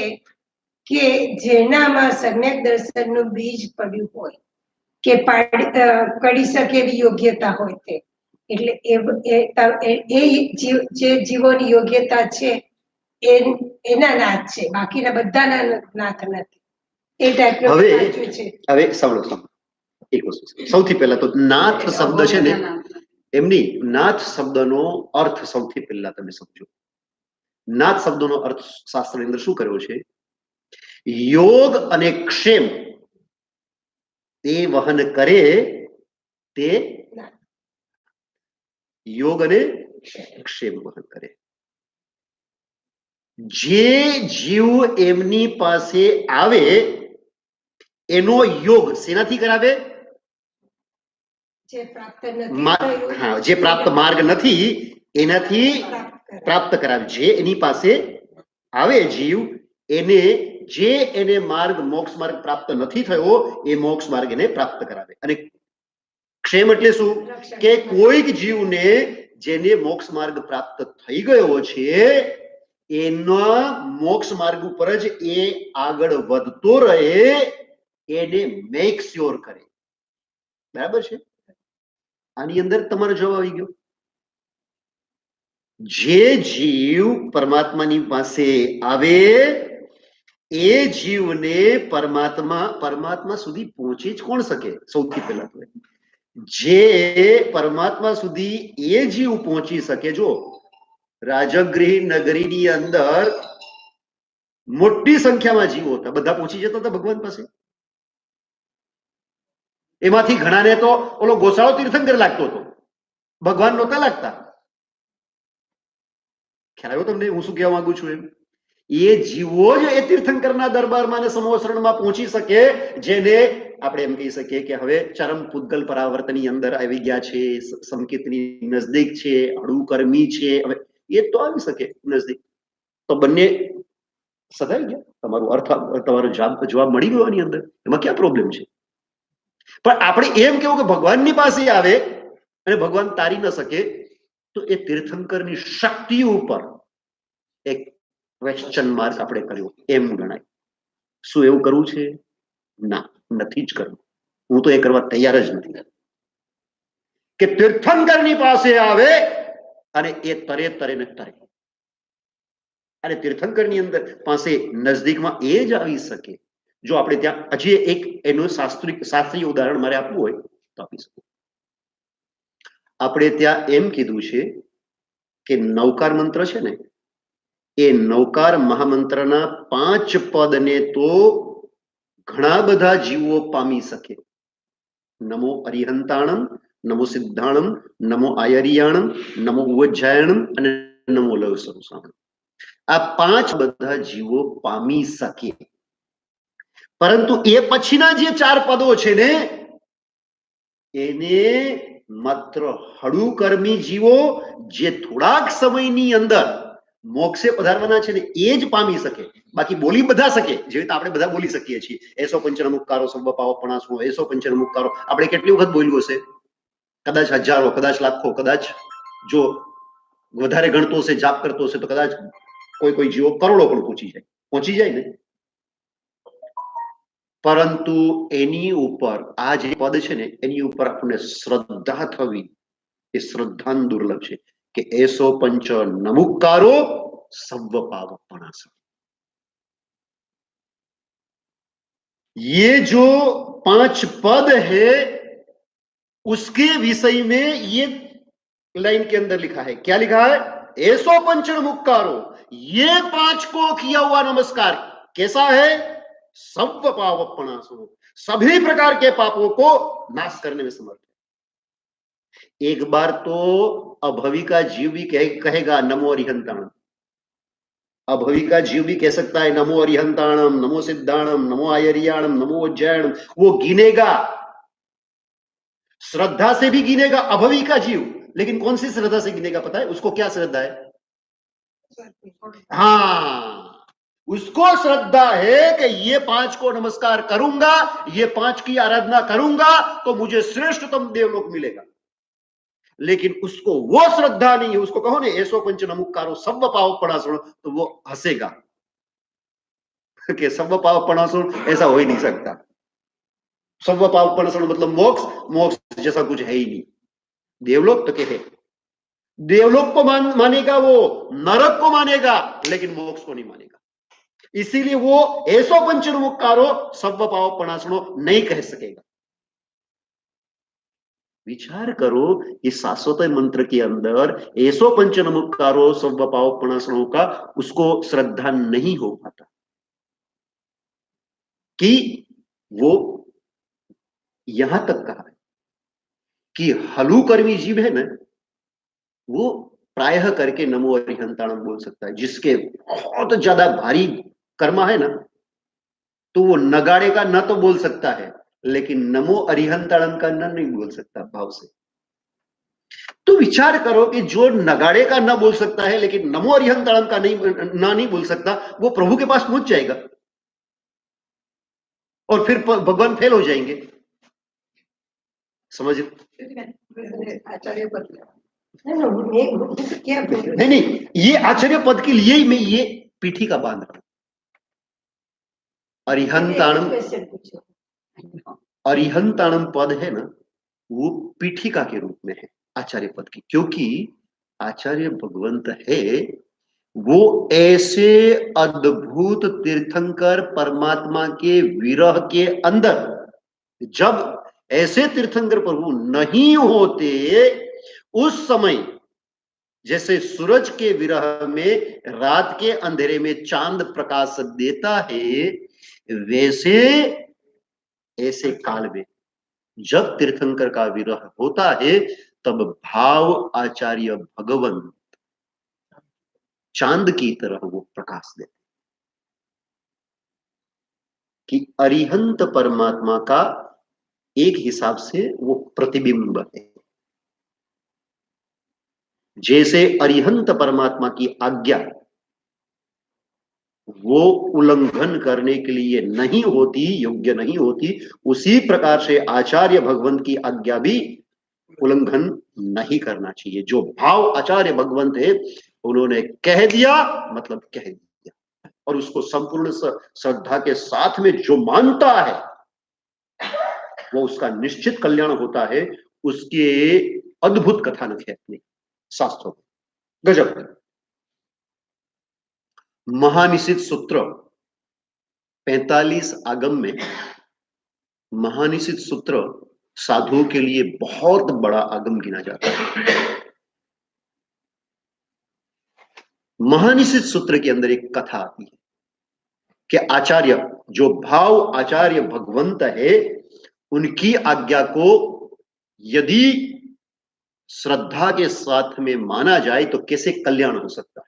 કે જેનામાં સમ્યક દર્શનનું બીજ પડ્યું હોય કે પડી શકે એવી યોગ્યતા હોય તે. એટલે એ જે જીવોની યોગ્યતા છે એના નાથ છે, બાકીના બધાના નાથ નથી. એ ટાઈપનો વાંચ્યું છે. હવે સાંભળો, એક વસ્તુ. સૌથી પહેલા તો નાથ શબ્દ છે ને, એમની નાથ શબ્દનો અર્થ સૌથી પહેલા તમે સમજો. નાથ શબ્દનો અર્થ શાસ્ત્રની અંદર શું કર્યો છે? યોગ અને ક્ષેમ તે વહન કરે તે, યોગ અને ક્ષેમ વહન કરે. જે જીવ એમની પાસે આવે એનો યોગ શેનાથી કરાવે? જે પ્રાપ્ત માર્ગ નથી એનાથી પ્રાપ્ત કરાવે. જે એની પાસે આવે જીવ એને માર્ગ, મોક્ષ માર્ગ પ્રાપ્ત નથી થયો એ મોક્ષ માર્ગ એને પ્રાપ્ત કરાવે. અને ક્ષેમ એટલે શું? કે કોઈક જીવને જેને મોક્ષ માર્ગ પ્રાપ્ત થઈ ગયો છે એના મોક્ષ માર્ગ ઉપર જ એ આગળ વધતો રહે એને મેક શ્યોર કરે. બરાબર છે? આની અંદર તમારો જવાબ આવી ગયો. જે જીવ પરમાત્માની પાસે આવે એ જીવને પરમાત્મા સુધી પહોંચી જ કોણ શકે? સૌથી પહેલા તો જે પરમાત્મા સુધી એ જીવ પહોંચી શકે. જો રાજગૃહ નગરીની અંદર મોટી સંખ્યામાં જીવો હતા, બધા પહોંચી જતા હતા ભગવાન પાસે. એમાંથી ઘણાને તો ઓલો ગોસાળો તીર્થંકર લાગતો હતો, ભગવાન નહોતા લાગતા. ખ્યાલ આવ્યો તમને હું શું કહેવા માંગુ છું? એમ એ જીવો જ એ તીર્થંકરના દરબારમાં અને સમોસરણમાં પહોંચી શકે જેને આપણે એમ કહી શકીએ કે હવે ચરમ પૂતગલ પરાવર્તનની અંદર આવી ગયા છે, સંકેતની નજદીક છે, અડુકર્મી છે. હવે એ તો આવી શકે નજદીક, તો બંને સદાઈ ગયા. તમારો જવાબ મળી ગયો આની અંદર. એમાં ક્યાં પ્રોબ્લેમ છે? પણ આપણે એમ કેવું કે ભગવાનની પાસે આવે અને ભગવાન તારી ન શકે તો એ તીર્થંકરની શક્તિ ઉપર એક ક્વેશ્ચન માર્ક આપણે કર્યો એમ ગણાય. શું એવું કરવું છે? ના, નથી જ કરવું. હું તો એ કરવા તૈયાર જ નથી. કે તીર્થંકરની પાસે આવે અને એ તરે તરે ને તરે. અને તીર્થંકરની અંદર પાસે નજદીકમાં એ જ આવી શકે. જો આપણે ત્યાં હજી એક એનું શાસ્ત્રીય ઉદાહરણ મારે આપવું હોય તો આપી શકું. આપણે ત્યાં એમ કીધું છે કે નવકાર મંત્ર છે ને, એ નવકાર મહામંત્રના 5 પદને તો ઘણા બધા જીવો પામી શકે. નમો અરિહંતાણમ, નમો સિદ્ધાણમ, નમો આયરિયાણમ, નમો ઉવજ્જાયણમ અને નમો લવ સ્વરૂષાણમ. આ 5 બધા જીવો પામી શકે. પરંતુ એ પછીના જે 4 પદો છે ને, એને માત્ર હળુકર્મી જીવો જે થોડાક સમયની અંદર મોક્ષે પધારવાના છે ને એ જ પામી શકે. બાકી બોલી બધા શકે, જેવી રીતે આપણે બધા બોલી શકીએ છીએ. એસો પંચનમુક્કારો સર્વ પાવપણાસનો, એસો પંચનમુક્કારો આપણે કેટલી વખત બોલ્યું હશે? કદાચ હજારો, કદાચ લાખો, કદાચ જો વધારે ગણતો હશે, જાપ કરતો હશે તો કદાચ કોઈ જીવો કરોડો પણ પહોંચી જાય ને. પરંતુ એની ઉપર આ જે પદ છે ને, એની ઉપર આપણને શ્રદ્ધા થવી એ શ્રદ્ધાન દુર્લભ છે કે એસો પંચ નમુક્કારો સર્વ પાવપણાસ. ये जो 5 पद है उसके विषय में ये लाइन के अंदर लिखा है. क्या लिखा है? ऐसो पंचन मुक्कारो, ये 5 को किया हुआ नमस्कार कैसा है? सब पावपणासो, सभी प्रकार के पापों को नाश करने में समर्थ है. एक बार तो अभवी का जीव भी कहेगा नमो अरिहंताणम. अभवी का जीव भी कह सकता है नमो अरिहंताणम, नमो सिद्धाणम, नमो आयरियाणम, नमो उज्जैनम. वो गिनेगा, श्रद्धा से भी गिनेगा अभवी का जीव. लेकिन कौन सी श्रद्धा से गिनेगा पता है उसको? क्या श्रद्धा है? हाँ, उसको श्रद्धा है कि ये 5 को नमस्कार करूंगा, ये 5 की आराधना करूंगा तो मुझे श्रेष्ठतम देवलोक मिलेगा. लेकिन उसको वो श्रद्धा नहीं है. उसको कहो ने ऐसो पंच नमुक्कारो सब पावपणासुण, तो वो हंसेगा कि सब पावपणासुण ऐसा हो ही नहीं सकता. सब पावपणासुण मतलब मोक्ष, मोक्ष जैसा कुछ है ही नहीं. देवलोक तो कहते देवलोक को मानेगा, वो नरक को मानेगा, लेकिन मोक्ष को नहीं मानेगा. इसीलिए वो ऐसो पंच नमुक्कारो सब पावपणासुणो नहीं कह सकेगा. विचार करो इस शाश्वत मंत्र के अंदर ऐसो पंच नमुक्कारो सब पावपणासुणों का उसको श्रद्धा नहीं हो पाता कि वो यहां तक कहा है कि हलुकर्मी जीव है ना, वो प्रायः करके नमो अरिहंताणम बोल सकता है. जिसके बहुत ज्यादा भारी कर्मा है ना, तो वो नगाड़े का न तो बोल सकता है, लेकिन नमो अरिहंताणम का न नहीं बोल सकता भाव से. तो विचार करो कि जो नगाड़े का न बोल सकता है लेकिन नमो अरिहंताणम का नहीं बोल सकता, वो प्रभु के पास पहुंच जाएगा और फिर भगवान फेल हो जाएंगे. समझ? आचार्य पद नहीं, ये आचार्य पद के लिए ही मैं ये पीठी का बांध रहा हूं. अरिहंताणम पद है ना, वो पीठिका के रूप में है आचार्य पद की. क्योंकि आचार्य भगवंत है वो ऐसे अद्भुत तीर्थंकर परमात्मा के विरह के अंदर, जब ऐसे तीर्थंकर प्रभु नहीं होते उस समय जैसे सूरज के विरह में रात के अंधेरे में चांद प्रकाश देता है, वैसे ऐसे काल में जब तीर्थंकर का विरह होता है तब भाव आचार्य भगवंत चांद की तरह वो प्रकाश देते कि अरिहंत परमात्मा का एक हिसाब से वो प्रतिबिंब है. जैसे अरिहंत परमात्मा की आज्ञा वो उल्लंघन करने के लिए नहीं होती, योग्य नहीं होती, उसी प्रकार से आचार्य भगवंत की आज्ञा भी उल्लंघन नहीं करना चाहिए. जो भाव आचार्य भगवंत है उन्होंने कह दिया मतलब कह दिया, और उसको संपूर्ण श्रद्धा के साथ में जो मानता है वो उसका निश्चित कल्याण होता है. उसके अद्भुत कथानक है अपने शास्त्रों में, गजब। महानिशित सूत्र 45 आगम में महानिशित सूत्र साधुओं के लिए बहुत बड़ा आगम गिना जाता है। महानिशित सूत्र के अंदर एक कथा आती है कि आचार्य, जो भाव आचार्य भगवंत है, उनकी आज्ञा को यदि श्रद्धा के साथ में माना जाए तो कैसे कल्याण हो सकता है।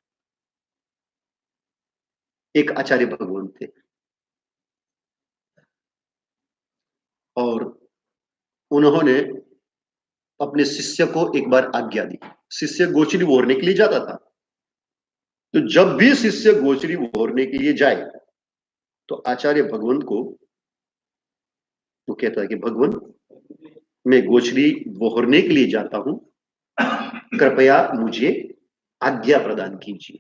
एक आचार्य भगवंत थे और उन्होंने अपने शिष्य को एक बार आज्ञा दी। शिष्य गोचरी ओढ़ने के लिए जाता था, तो जब भी शिष्य गोचरी ओढ़ने के लिए जाए तो आचार्य भगवंत को वो कहता है कि भगवान, मैं गोचरी ओढ़ने के लिए जाता हूं, कृपया मुझे आज्ञा प्रदान कीजिए।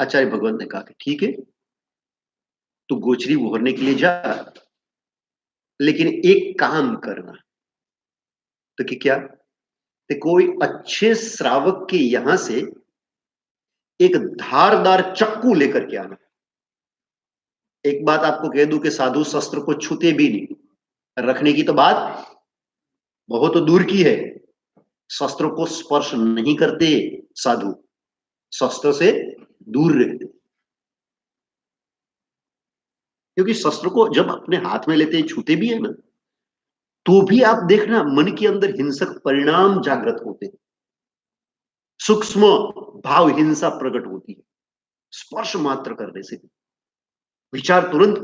आचार्य भगवंत ने कहा कि ठीक है, तू गोचरी ओढ़ने के लिए जा, लेकिन एक काम करना। तो कि क्या? तो कोई अच्छे श्रावक के यहां से एक धारदार चक्कू लेकर के आना। एक बात आपको कह दूं कि साधु शस्त्र को छूते भी नहीं, रखने की तो बात बहुत दूर की है। शस्त्र को स्पर्श नहीं करते साधु, शस्त्र से दूर रहते, क्योंकि शस्त्र को जब अपने हाथ में लेते छूते भी है ना, तो भी आप देखना मन के अंदर हिंसक परिणाम जागृत होते हैं, सूक्ष्म भाव हिंसा प्रकट होती है। स्पर्श मात्र करने से विचार तुरंत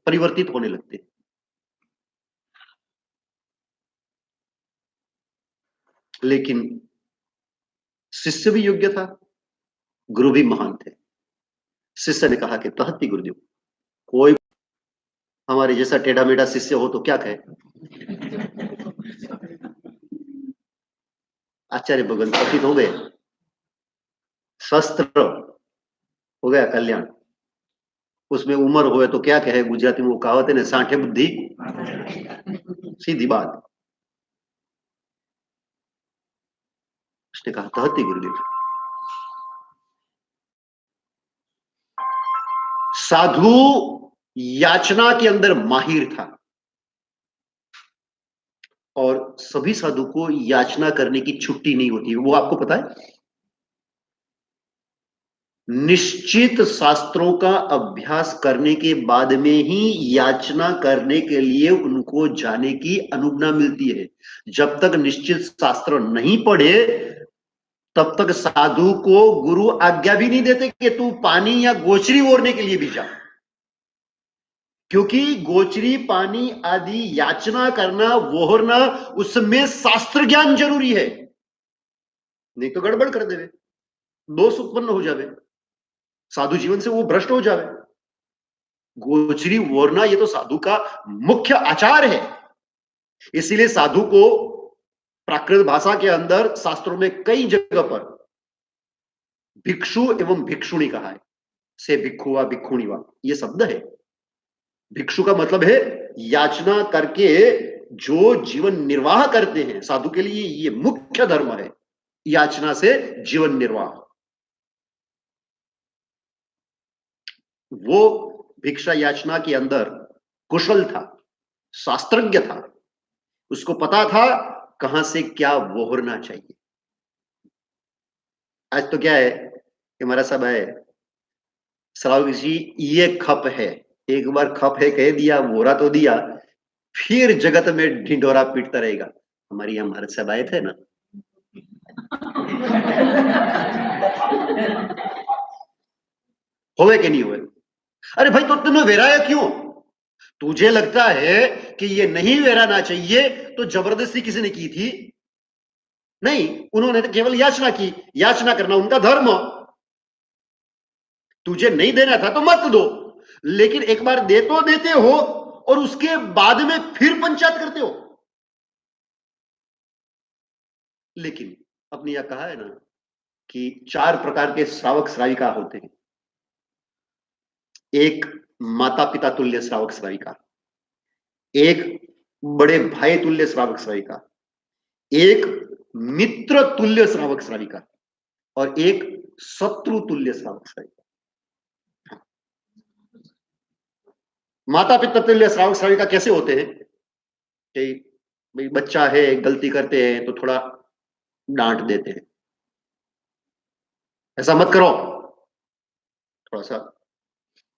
परिवर्तित होने लगते हैं। लेकिन शिष्य भी योग्य था, गुरु भी महान थे। शिष्य ने कहा कि तहति गुरुदेव, कोई हमारे जैसा टेढ़ा मेढ़ा शिष्य हो तो क्या कहे। आचार्य भगवंत पतित हो गए, शस्त्र हो गया कल्याण। उसमें उम्र हुए तो क्या कहे, गुजराती में वो कहावत है ना, सांठे बुद्धि, सीधी बात। उसने कहा तहति गुरुदेव। साधु याचना के अंदर माहिर था और सभी साधु को याचना करने की छुट्टी नहीं होती है, वो आपको पता है। निश्चित शास्त्रों का अभ्यास करने के बाद में ही याचना करने के लिए उनको जाने की अनुज्ञा मिलती है। जब तक निश्चित शास्त्र नहीं पढ़े तब तक साधु को गुरु आज्ञा भी नहीं देते कि तू पानी या गोचरी ओढ़ने के लिए भी जा, क्योंकि गोचरी पानी आदि याचना करना, वोहरना, उसमें शास्त्र ज्ञान जरूरी है, नहीं तो गड़बड़ कर देवे, दोष उत्पन्न हो जावे, साधु जीवन से वो भ्रष्ट हो जावे। गोचरी ओढ़ना ये तो साधु का मुख्य आचार है। इसीलिए साधु को प्राकृत भाषा के अंदर शास्त्रों में कई जगह पर भिक्षु एवं भिक्षुणी कहा है। से भिक्षुआ भिक्षुणी वा, ये शब्द है। भिक्षु का मतलब है याचना करके जो जीवन निर्वाह करते हैं, साधु के लिए ये मुख्य धर्म है, याचना से जीवन निर्वाह। वो भिक्षा याचना के अंदर कुशल था, शास्त्रज्ञ था, उसको पता था कहां से क्या वोहरना चाहिए। आज तो क्या है कि हमारा सब है, श्रावक जी ये खप है, एक बार खप है कह दिया, वोरा तो दिया, फिर जगत में ढिंढोरा पीटता रहेगा। हमारी यहाँ महाराज साहब आए थे ना, होवे कि नहीं होवे? अरे भाई, तो तुमने वेराया क्यों? तुझे लगता है कि ये नहीं वेराना चाहिए तो जबरदस्ती किसी ने की थी? नहीं, उन्होंने तो केवल याचना की। याचना करना उनका धर्म। तुझे नहीं देना था तो मत दो, लेकिन एक बार दे तो देते हो और उसके बाद में फिर पंचायत करते हो। लेकिन अपने यह कहा है ना कि 4 प्रकार के श्रावक श्राविका होते हैं। एक माता पिता तुल्य श्रावक श्राविका, एक बड़े भाई तुल्य श्रावक श्राविका, एक मित्र तुल्य श्रावक श्राविका और एक शत्रु तुल्य श्रावक श्राविका। माता पिता तुल्य श्रावक श्राविका कैसे होते हैं कि भाई बच्चा है, गलती करते हैं तो थोड़ा डांट देते हैं, ऐसा मत करो, थोड़ा सा,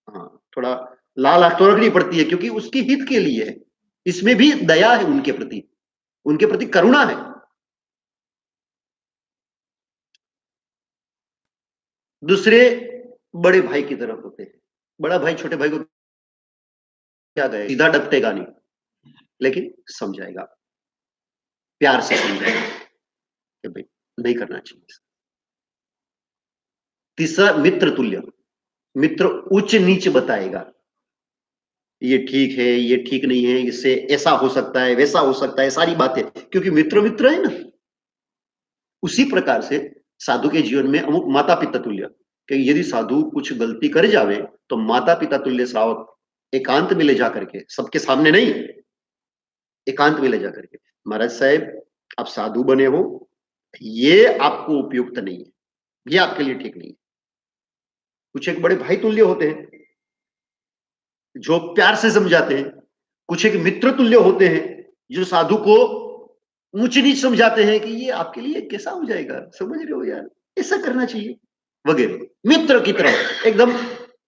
हाँ, थोड़ा लाल आंख तो रखनी पड़ती है क्योंकि उसकी हित के लिए है। इसमें भी दया है उनके प्रति करुणा है। दूसरे बड़े भाई की तरफ होते हैं। बड़ा भाई छोटे भाई को क्या कहे, सीधा डपटेगा नहीं, लेकिन समझाएगा, प्यार से समझाएगा कि भाई नहीं करना चाहिए। तीसरा मित्र तुल्य, मित्र उच्च नीच बताएगा, ये ठीक है, ये ठीक नहीं है, इससे ऐसा हो सकता है, वैसा हो सकता है, सारी बातें, क्योंकि मित्र मित्र है ना। उसी प्रकार से साधु के जीवन में अमुक माता पिता तुल्य, कि यदि साधु कुछ गलती कर जावे तो माता पिता तुल्य श्रावक एकांत में ले जाकर के, सबके सामने नहीं, एकांत में ले जाकर के, महाराज साहब आप साधु बने हो, ये आपको उपयुक्त नहीं है, ये आपके लिए ठीक नहीं है। कुछ एक बड़े भाई तुल्य होते हैं जो प्यार से समझाते हैं, कुछ एक मित्र तुल्य होते हैं जो साधु को ऊंच नीच समझाते हैं कि ये आपके लिए कैसा हो जाएगा, समझ रहे हो यार, ऐसा करना चाहिए वगैरह, मित्र की तरह एकदम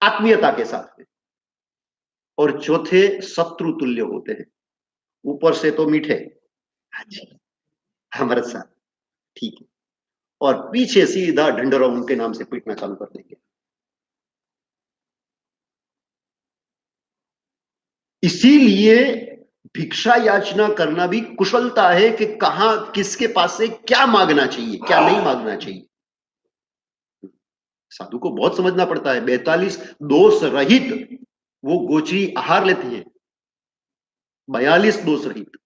आत्मीयता के साथ में। और चौथे शत्रु तुल्य होते हैं, ऊपर से तो मीठे, हमारे साथ ठीक है, और पीछे सीधा ढंडोरा उनके नाम से पीटना चालू कर देंगे। इसीलिए भिक्षा याचना करना भी कुशलता है कि कहां किसके पास से क्या मांगना चाहिए, क्या नहीं मांगना चाहिए। साधु को बहुत समझना पड़ता है। 42 दोष रहित वो गोचरी आहार लेती है, 42 दोष रहित।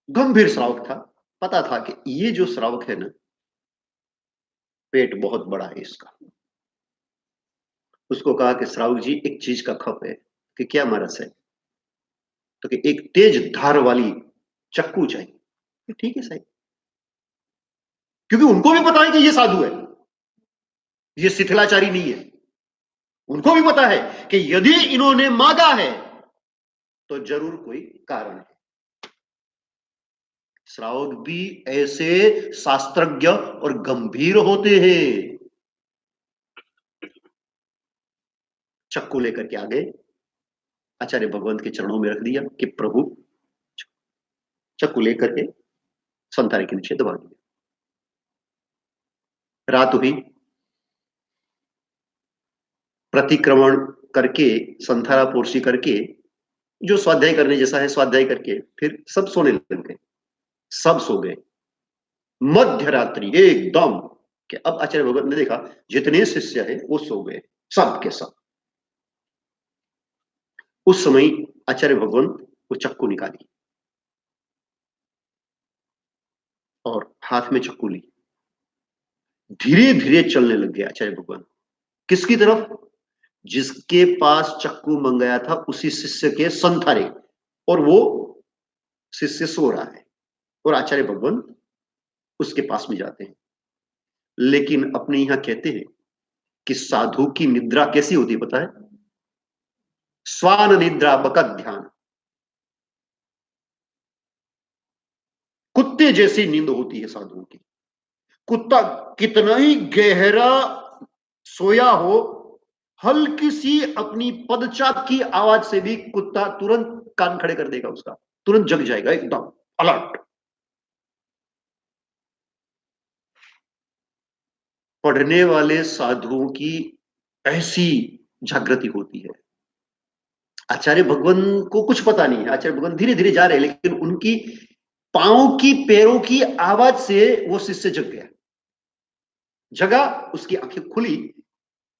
गंभीर श्रावक था, पता था कि ये जो श्रावक है ना, पेट बहुत बड़ा है इसका। उसको कहा कि श्रावक जी एक चीज का खप है, कि क्या महाराज है, तो कि एक तेज धार वाली चक्कू चाहिए। ठीक है साहब, क्योंकि उनको भी पता है कि ये साधु है, ये शिथिलाचारी नहीं है। उनको भी पता है कि यदि इन्होंने मांगा है तो जरूर कोई कारण है। श्रावक भी ऐसे शास्त्रज्ञ और गंभीर होते हैं। चक्कू लेकर के आगे आचार्य भगवंत के चरणों में रख दिया कि प्रभु, चक्कू लेकर के संतारे के नीचे दबा दिया। रात हुई, प्रतिक्रमण करके संथारा पोर्सी करके जो स्वाध्याय करने जैसा है स्वाध्याय करके फिर सब सोने लग गए, सब सो गए। मध्य रात्रि एकदम कि अब आचार्य भगवत ने देखा जितने शिष्य है वो सो गए, सब के सब। उस समय आचार्य भगवंत वो चक्कू निकाली और हाथ में चक्कू ली, धीरे धीरे चलने लग गए आचार्य भगवान। किसकी तरफ? जिसके पास चक्कू मंगाया था उसी शिष्य के संथारे, और वो शिष्य सो रहा है और आचार्य भगवान उसके पास में जाते हैं। लेकिन अपने यहां कहते हैं कि साधु की निद्रा कैसी होती है पता है? स्वान निद्रा बकत ध्यान, कुत्ते जैसी नींद होती है साधुओं की। कुत्ता कितना ही गहरा सोया हो, हल्की सी अपनी पदचाप की आवाज से भी कुत्ता तुरंत कान खड़े कर देगा, उसका तुरंत जग जाएगा, एकदम अलर्ट। पढ़ने वाले साधुओं की ऐसी जागृति होती है। आचार्य भगवान को कुछ पता नहीं है, आचार्य भगवान धीरे धीरे जा रहे हैं, लेकिन उनकी पांव की पैरों की आवाज से वो शिष्य जग गया। जगा, उसकी आंखें खुली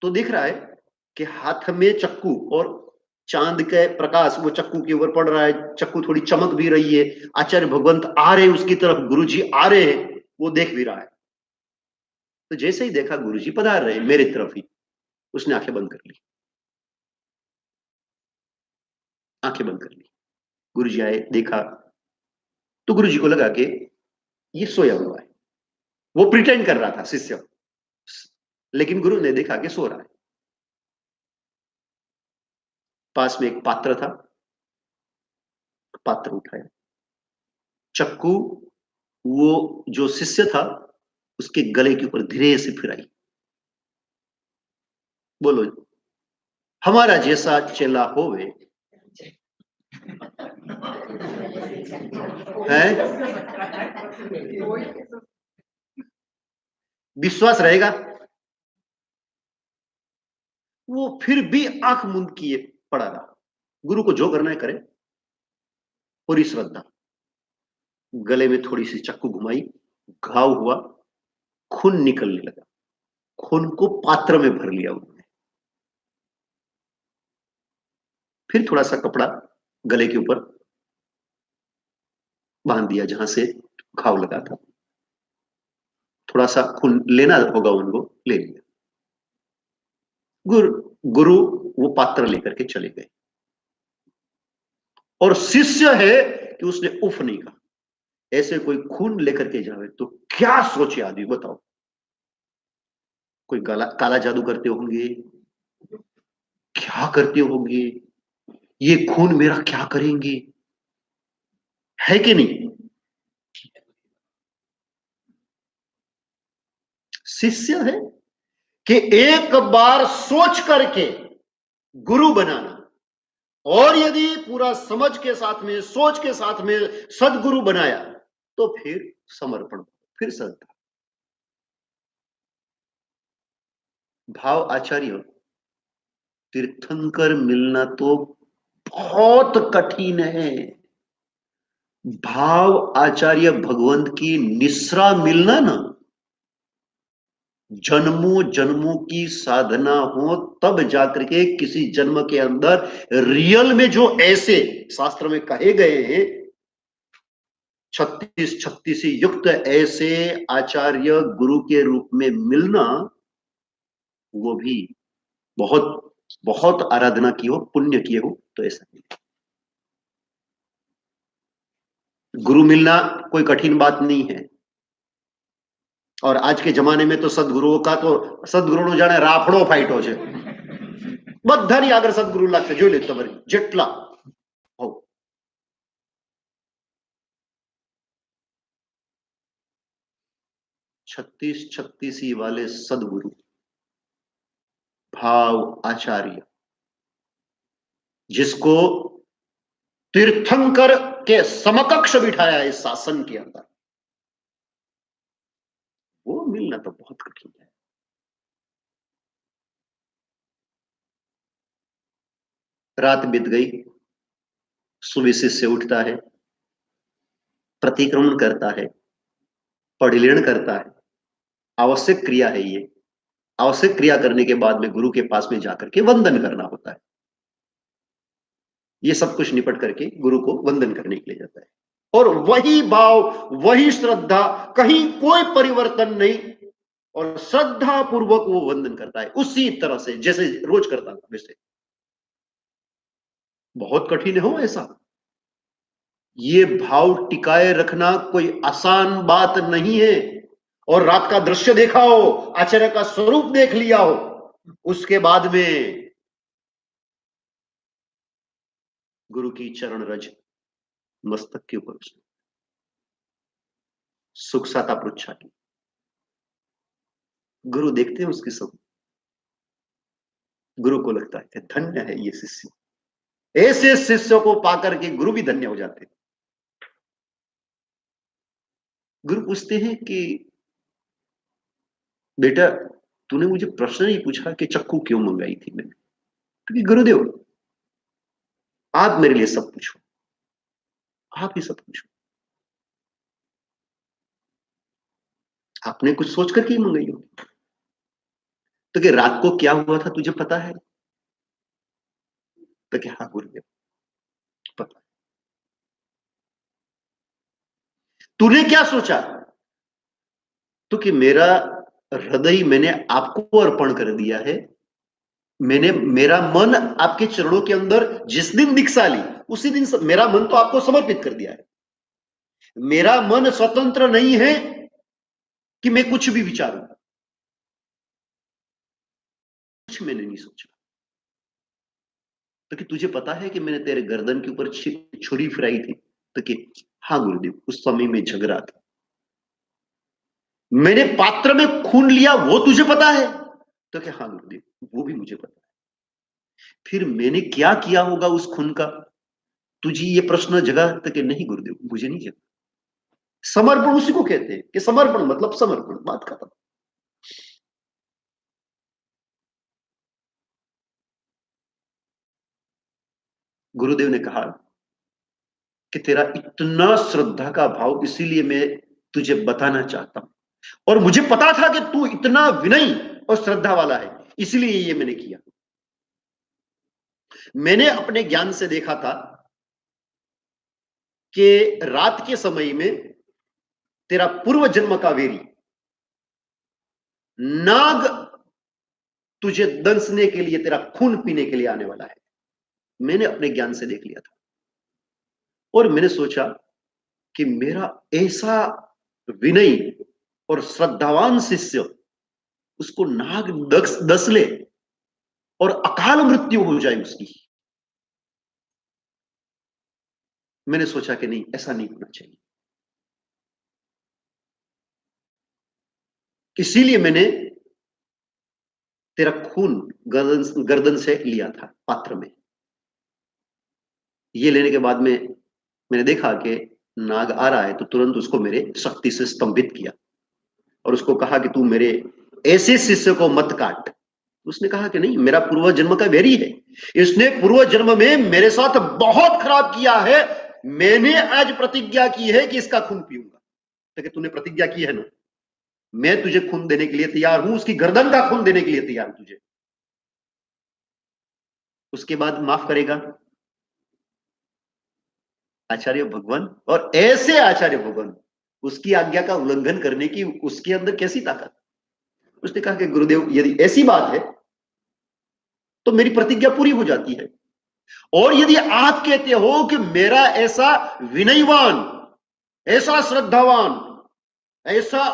तो देख रहा है कि हाथ में चक्कू और चांद के प्रकाश वो चक्कू के ऊपर पड़ रहा है, चक्कू थोड़ी चमक भी रही है, आचार्य भगवंत आ रहे हैं उसकी तरफ, गुरुजी आ रहे हैं, वो देख भी रहा है। तो जैसे ही देखा गुरुजी पधार रहे मेरी तरफ ही, उसने आंखें बंद कर ली। आंखें बंद कर ली। गुरुजी आए, देखा तो गुरुजी को लगा कि ये सोया हुआ है। वो प्रिटेंड कर रहा था शिष्य, लेकिन गुरु ने देखा कि सो रहा है। पास में एक पात्र था, पात्र उठाया, चक्कू वो जो शिष्य था उसके गले के ऊपर धीरे से फिराई। बोलो, हमारा जैसा चेला होवे है, विश्वास रहेगा? वो फिर भी आंख मूंद किए पड़ा रहा। गुरु को जो करना है करे, पूरी श्रद्धा। गले में थोड़ी सी चक्कू घुमाई, घाव हुआ, खून निकलने लगा। खून को पात्र में भर लिया उन्होंने। फिर थोड़ा सा कपड़ा गले के ऊपर बांध दिया जहां से घाव लगा था। थोड़ा सा खून लेना होगा उनको, ले लिया। गुरु वो पात्र लेकर के चले गए। और शिष्य है कि उसने उफ नहीं कहा। ऐसे कोई खून लेकर के जावे तो क्या सोचे आदमी, बताओ। कोई काला जादू करते होंगे, क्या करते होंगे, ये खून मेरा क्या करेंगे, है कि नहीं? शिष्य है कि एक बार सोच करके गुरु बनाना, और यदि पूरा समझ के साथ में, सोच के साथ में सदगुरु बनाया तो फिर समर्पण, फिर श्रद्धा। भाव आचार्य तीर्थंकर मिलना तो बहुत कठिन है। भाव आचार्य भगवंत की निस्रा मिलना ना, जन्मों जन्मों की साधना हो तब जाकर के किसी जन्म के अंदर रियल में जो ऐसे शास्त्र में कहे गए हैं 36 युक्त ऐसे आचार्य गुरु के रूप में मिलना, वो भी बहुत बहुत आराधना की हो, पुण्य किए हो तो ऐसा नहीं। गुरु मिलना कोई कठिन बात नहीं है। और आज के जमाने में तो सदगुरुओं का तो सदगुरु जाने राफड़ो फाइटो છે। બધાની આગળ સદગુરુ લાગશે, જોઈ લે તમારી જેટલા હો। 36 वाले सदगुरु भाव आचार्य, जिसको तीर्थंकर के समकक्ष बिठाया इस शासन के अंदर, वो मिलना तो बहुत कठिन है। रात बीत गई, सुबह से उठता है, प्रतिक्रमण करता है, परिलीन करता है, आवश्यक क्रिया है ये। आवश्यक क्रिया करने के बाद में गुरु के पास में जाकर के वंदन करना होता है। ये सब कुछ निपट करके गुरु को वंदन करने के लिए जाता है, और वही भाव, वही श्रद्धा, कहीं कोई परिवर्तन नहीं, और श्रद्धा पूर्वक वो वंदन करता है उसी तरह से जैसे रोज करता था वैसे। बहुत कठिन हो ऐसा। ये भाव टिकाए रखना कोई आसान बात नहीं है। और रात का दृश्य देखा हो, आचार्य का स्वरूप देख लिया हो, उसके बाद में गुरु की चरण रज मस्तक के ऊपर सुख साता पृच्छा की, गुरु देखते हैं उसकी सब। गुरु को लगता है धन्य है ये शिष्य। ऐसे शिष्यों को पाकर के गुरु भी धन्य हो जाते हैं। गुरु पूछते हैं कि बेटा तूने मुझे प्रश्न नहीं पूछा कि चक्कू क्यों मंगाई थी मैंने, क्योंकि गुरुदेव आप मेरे लिए सब पूछो, आप ही सब पूछो। आपने कुछ सोच करके ही मंगाई होगी। तो कि रात को क्या हुआ था तुझे पता है? तो कि हाँ गुरुदेव पता। तूने क्या सोचा? तो कि मेरा हृदय मैंने आपको अर्पण कर दिया है। मेरा मन आपके चरणों के अंदर जिस दिन दीक्षा ली उसी दिन मेरा मन तो आपको समर्पित कर दिया है। मेरा मन स्वतंत्र नहीं है कि मैं कुछ भी विचारूं, कुछ मैंने नहीं सोचा। तो कि तुझे पता है कि मैंने तेरे गर्दन के ऊपर छुरी फिराई थी? तो कि हाँ गुरुदेव, उस समय में झगड़ा था। मैंने पात्र में खून लिया, वो तुझे पता है? तो कि हाँ गुरुदेव, वो भी मुझे पता है। फिर मैंने क्या किया होगा उस खून का, तुझे ये प्रश्न जगा? तो कि नहीं गुरुदेव, मुझे नहीं जगा। समर्पण उसी को कहते हैं कि समर्पण मतलब समर्पण, बात खत्म। गुरुदेव ने कहा कि तेरा इतना श्रद्धा का भाव, इसीलिए मैं तुझे बताना चाहता हूं, और मुझे पता था कि तू इतना विनयी और श्रद्धा वाला है, इसलिए ये मैंने किया। मैंने अपने ज्ञान से देखा था कि रात के समय में तेरा पूर्व जन्म का वेरी नाग तुझे दंसने के लिए, तेरा खून पीने के लिए आने वाला है। मैंने अपने ज्ञान से देख लिया था, और मैंने सोचा कि मेरा ऐसा विनयी और श्रद्धावान शिष्य, उसको नाग दस ले और अकाल मृत्यु हो जाए उसकी। मैंने सोचा कि नहीं, ऐसा नहीं होना चाहिए। इसीलिए मैंने तेरा खून गर्दन से लिया था पात्र में। ये लेने के बाद में मैंने देखा कि नाग आ रहा है, तो तुरंत उसको मेरे शक्ति से स्तंभित किया और उसको कहा कि तू मेरे ऐसे शिष्य को मत काट। उसने कहा कि नहीं, मेरा पूर्व जन्म का वैरी है, इसने पूर्व जन्म में मेरे साथ बहुत खराब किया है, मैंने आज प्रतिज्ञा की है कि इसका खून पीऊंगा। तो तूने प्रतिज्ञा की है ना, मैं तुझे खून देने के लिए तैयार हूं, उसकी गर्दन का खून देने के लिए तैयार हूं तुझे। उसके बाद माफ करेगा आचार्य भगवान? और ऐसे आचार्य भगवान, उसकी आज्ञा का उल्लंघन करने की उसके अंदर कैसी ताकत? उसने कहा कि गुरुदेव, यदि ऐसी बात है तो मेरी प्रतिज्ञा पूरी हो जाती है, और यदि आप कहते हो कि मेरा ऐसा विनयवान, ऐसा श्रद्धावान, ऐसा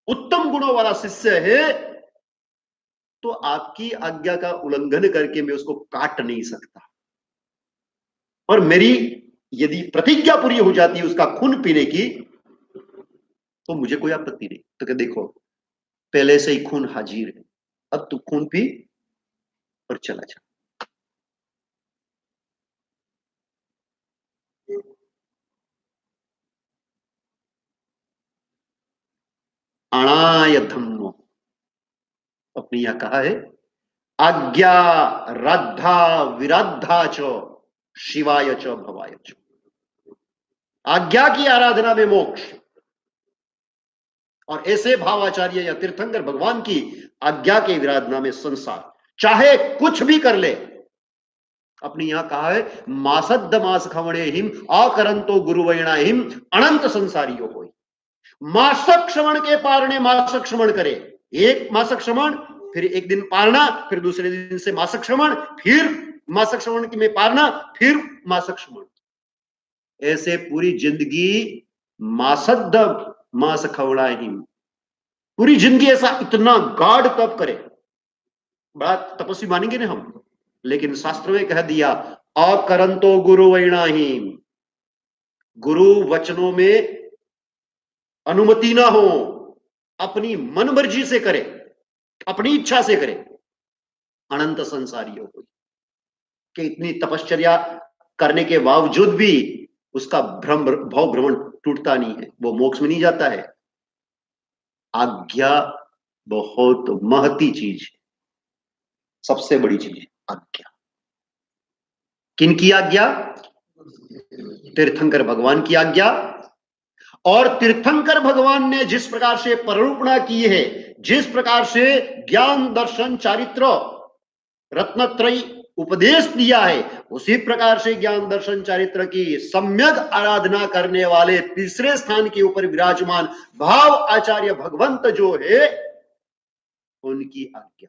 उत्तम गुणों वाला शिष्य है, तो आपकी आज्ञा का उल्लंघन करके मैं उसको काट नहीं सकता, और मेरी यदि प्रतिज्ञा पूरी हो जाती है उसका खून पीने की, तो मुझे कोई आपत्ति नहीं। तो क्या देखो, पहले से ही खून हाजिर है, अब तू खून पी और चला जा। अणाय धम्मो, अपने यहां कहा है, आज्ञा राधा विराधा च शिवाय च भवाय च। आज्ञा की आराधना में मोक्ष, और ऐसे भावाचार्य या तीर्थंकर भगवान की आज्ञा के विराधना में संसार, चाहे कुछ भी कर ले। अपने यहां कहा है, मासद्द मास खवणे हिम आकरंतो गुरुवैणा हिम अनंत संसारियों हो। मासक श्रवण के पारणे मासक श्रवण करे, एक मासक श्रवण, फिर एक दिन पारना, फिर दूसरे दिन से मासक श्रवण, फिर मासक श्रवण में पारना, फिर मासक श्रवण, ऐसे पूरी जिंदगी मासद्द मास खवड़ा ही, पूरी जिंदगी ऐसा इतना गाढ़ तप करे। बड़ा तपस्वी मानेंगे ना हम, लेकिन शास्त्र में कह दिया, अकरंतो गुरु वैणाही, गुरु वचनों में अनुमति ना हो, अपनी मन मर्जी से करे, अपनी इच्छा से करे, अनंत संसारियों को, कि इतनी तपश्चर्या करने के बावजूद भी उसका भ्रम भाव भ्रमण टूटता नहीं है, वो मोक्ष में नहीं जाता है। आज्ञा बहुत महती चीज है, सबसे बड़ी चीज है आज्ञा। किनकी आज्ञा? तीर्थंकर भगवान की आज्ञा। और तीर्थंकर भगवान ने जिस प्रकार से परिरूपणा की है, जिस प्रकार से ज्ञान दर्शन चारित्र रत्नत्रयी उपदेश दिया है, उसी प्रकार से ज्ञान दर्शन चारित्र की सम्यक आराधना करने वाले तीसरे स्थान के ऊपर विराजमान भाव आचार्य भगवंत जो है, उनकी आज्ञा।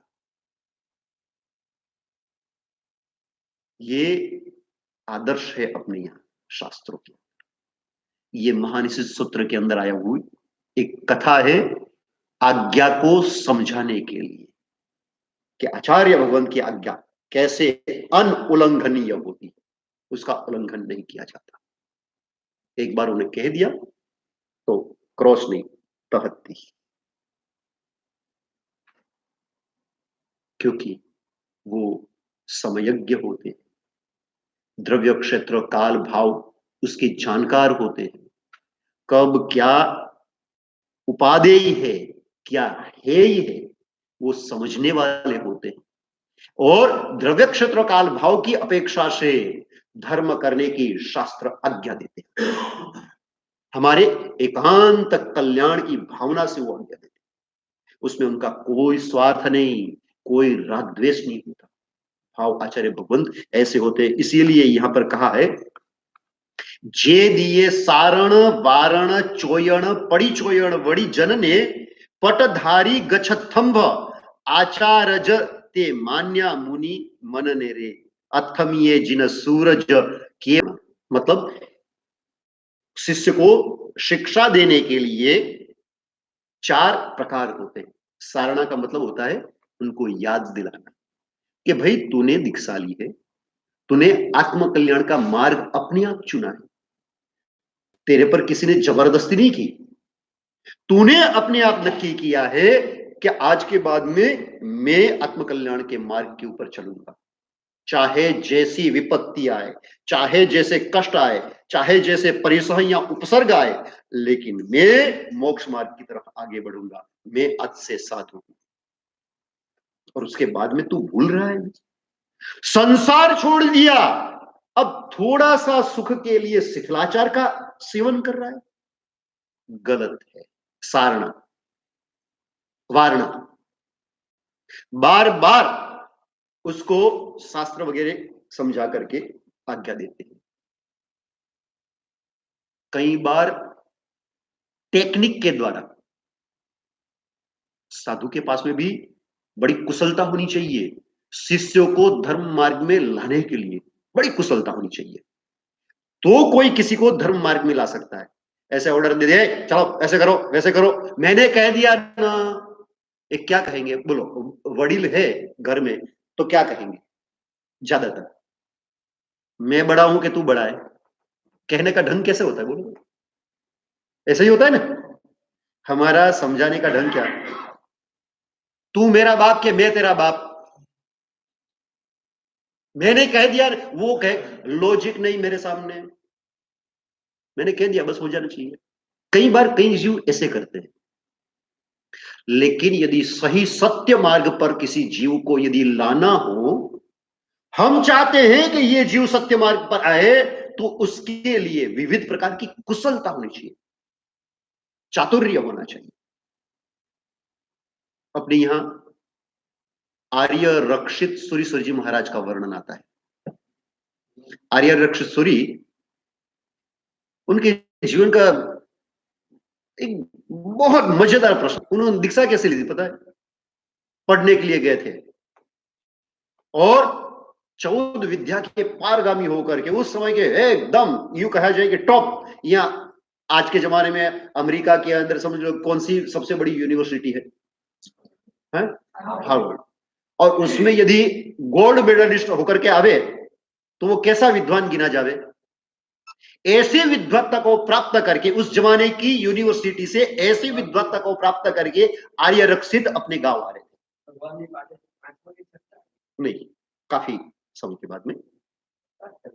ये आदर्श है अपने यहां शास्त्रों के। ये महानिषिद्ध सूत्र के अंदर आया हुई एक कथा है आज्ञा को समझाने के लिए कि आचार्य भगवान की आज्ञा कैसे अनुल्लंघनीय होती, उसका उल्लंघन नहीं किया जाता। एक बार उन्हें कह दिया तो क्रॉस नहीं टहकती, क्योंकि वो समयज्ञ होते हैं, द्रव्य क्षेत्र काल भाव उसके जानकार होते हैं, कब क्या उपादेय है क्या हेय है वो समझने वाले होते हैं, और द्रव्य क्षेत्र काल भाव की अपेक्षा से धर्म करने की शास्त्र आज्ञा देते हैं। हमारे एकांत कल्याण की भावना से वो आज्ञा देते हैं, उसमें उनका कोई स्वार्थ नहीं, कोई राग द्वेष नहीं होता। भाव आचार्य भगवंत ऐसे होते हैं। इसीलिए यहां पर कहा है जे दिए सारण वारण चोयण परिचोयण वड़ी जनने पटधारी गच्छथंभ आचारज ते मान्या मुनि मनने रे अथमिये जिन सूरज के। मतलब शिष्य को शिक्षा देने के लिए 4 प्रकार होते हैं। सारणा का मतलब होता है उनको याद दिलाना कि भाई तूने दीक्षा ली है, तूने आत्म कल्याण का मार्ग अपने आप चुना है, तेरे पर किसी ने जबरदस्ती नहीं की, तूने अपने आप नक्की किया है कि आज के बाद में मैं आत्म कल्याण के मार्ग के ऊपर चलूंगा, चाहे जैसी विपत्ति आए, चाहे जैसे कष्ट आए, चाहे जैसे परिसह या उपसर्ग आए, लेकिन मैं मोक्ष मार्ग की तरफ आगे बढ़ूंगा, मैं आज से साथ हूं। और उसके बाद में तू भूल रहा है, संसार छोड़ दिया, अब थोड़ा सा सुख के लिए शिथिलाचार का सेवन कर रहा है, गलत है। सारणा वारणा बार बार उसको शास्त्र वगैरह समझा करके आज्ञा देते हैं। कई बार टेक्निक के द्वारा, साधु के पास में भी बड़ी कुशलता होनी चाहिए, शिष्यों को धर्म मार्ग में लाने के लिए बड़ी कुशलता होनी चाहिए, तो कोई किसी को धर्म मार्ग में ला सकता है। ऐसे ऑर्डर दे दे चलो ऐसे करो वैसे करो, मैंने कह दिया ना, एक क्या कहेंगे बोलो, वडील है घर में तो क्या कहेंगे ज्यादातर, मैं बड़ा हूं कि तू बड़ा है, कहने का ढंग कैसे होता है बोलो, ऐसे ही होता है ना। हमारा समझाने का ढंग क्या है, तू मेरा बाप के मैं तेरा बाप, मैंने कह दिया, वो कहे लॉजिक नहीं मेरे सामने, मैंने कह दिया बस हो जाना चाहिए। कई बार कई जीव ऐसे करते हैं, लेकिन यदि सही सत्य मार्ग पर किसी जीव को यदि लाना हो, हम चाहते हैं कि ये जीव सत्य मार्ग पर आए, तो उसके लिए विविध प्रकार की कुशलता होनी चाहिए, चातुर्य होना चाहिए। अपने यहां आर्य रक्षित सूरी जी महाराज का वर्णन आता है। आर्य रक्षित सूरी, उनके जीवन का एक बहुत मजेदार प्रश्न, उन्होंने दीक्षा कैसे ली थी पता है, पढ़ने के लिए गए थे और 14 विद्या के पारगामी होकर के, उस समय के एकदम यूं कहा जाए कि टॉप, या आज के जमाने में अमेरिका के अंदर समझ लो कौन सी सबसे बड़ी यूनिवर्सिटी है, हार्वर्ड, और उसमें यदि गोल्ड मेडलिस्ट होकर के आवे तो वो कैसा विद्वान गिना जावे। ऐसे विद्वत्ता को प्राप्त करके, उस जमाने की यूनिवर्सिटी से ऐसी विद्वत्ता को प्राप्त करके आर्य रक्षित अपने गांव आ रहे थे। नहीं, काफी समय के बाद में,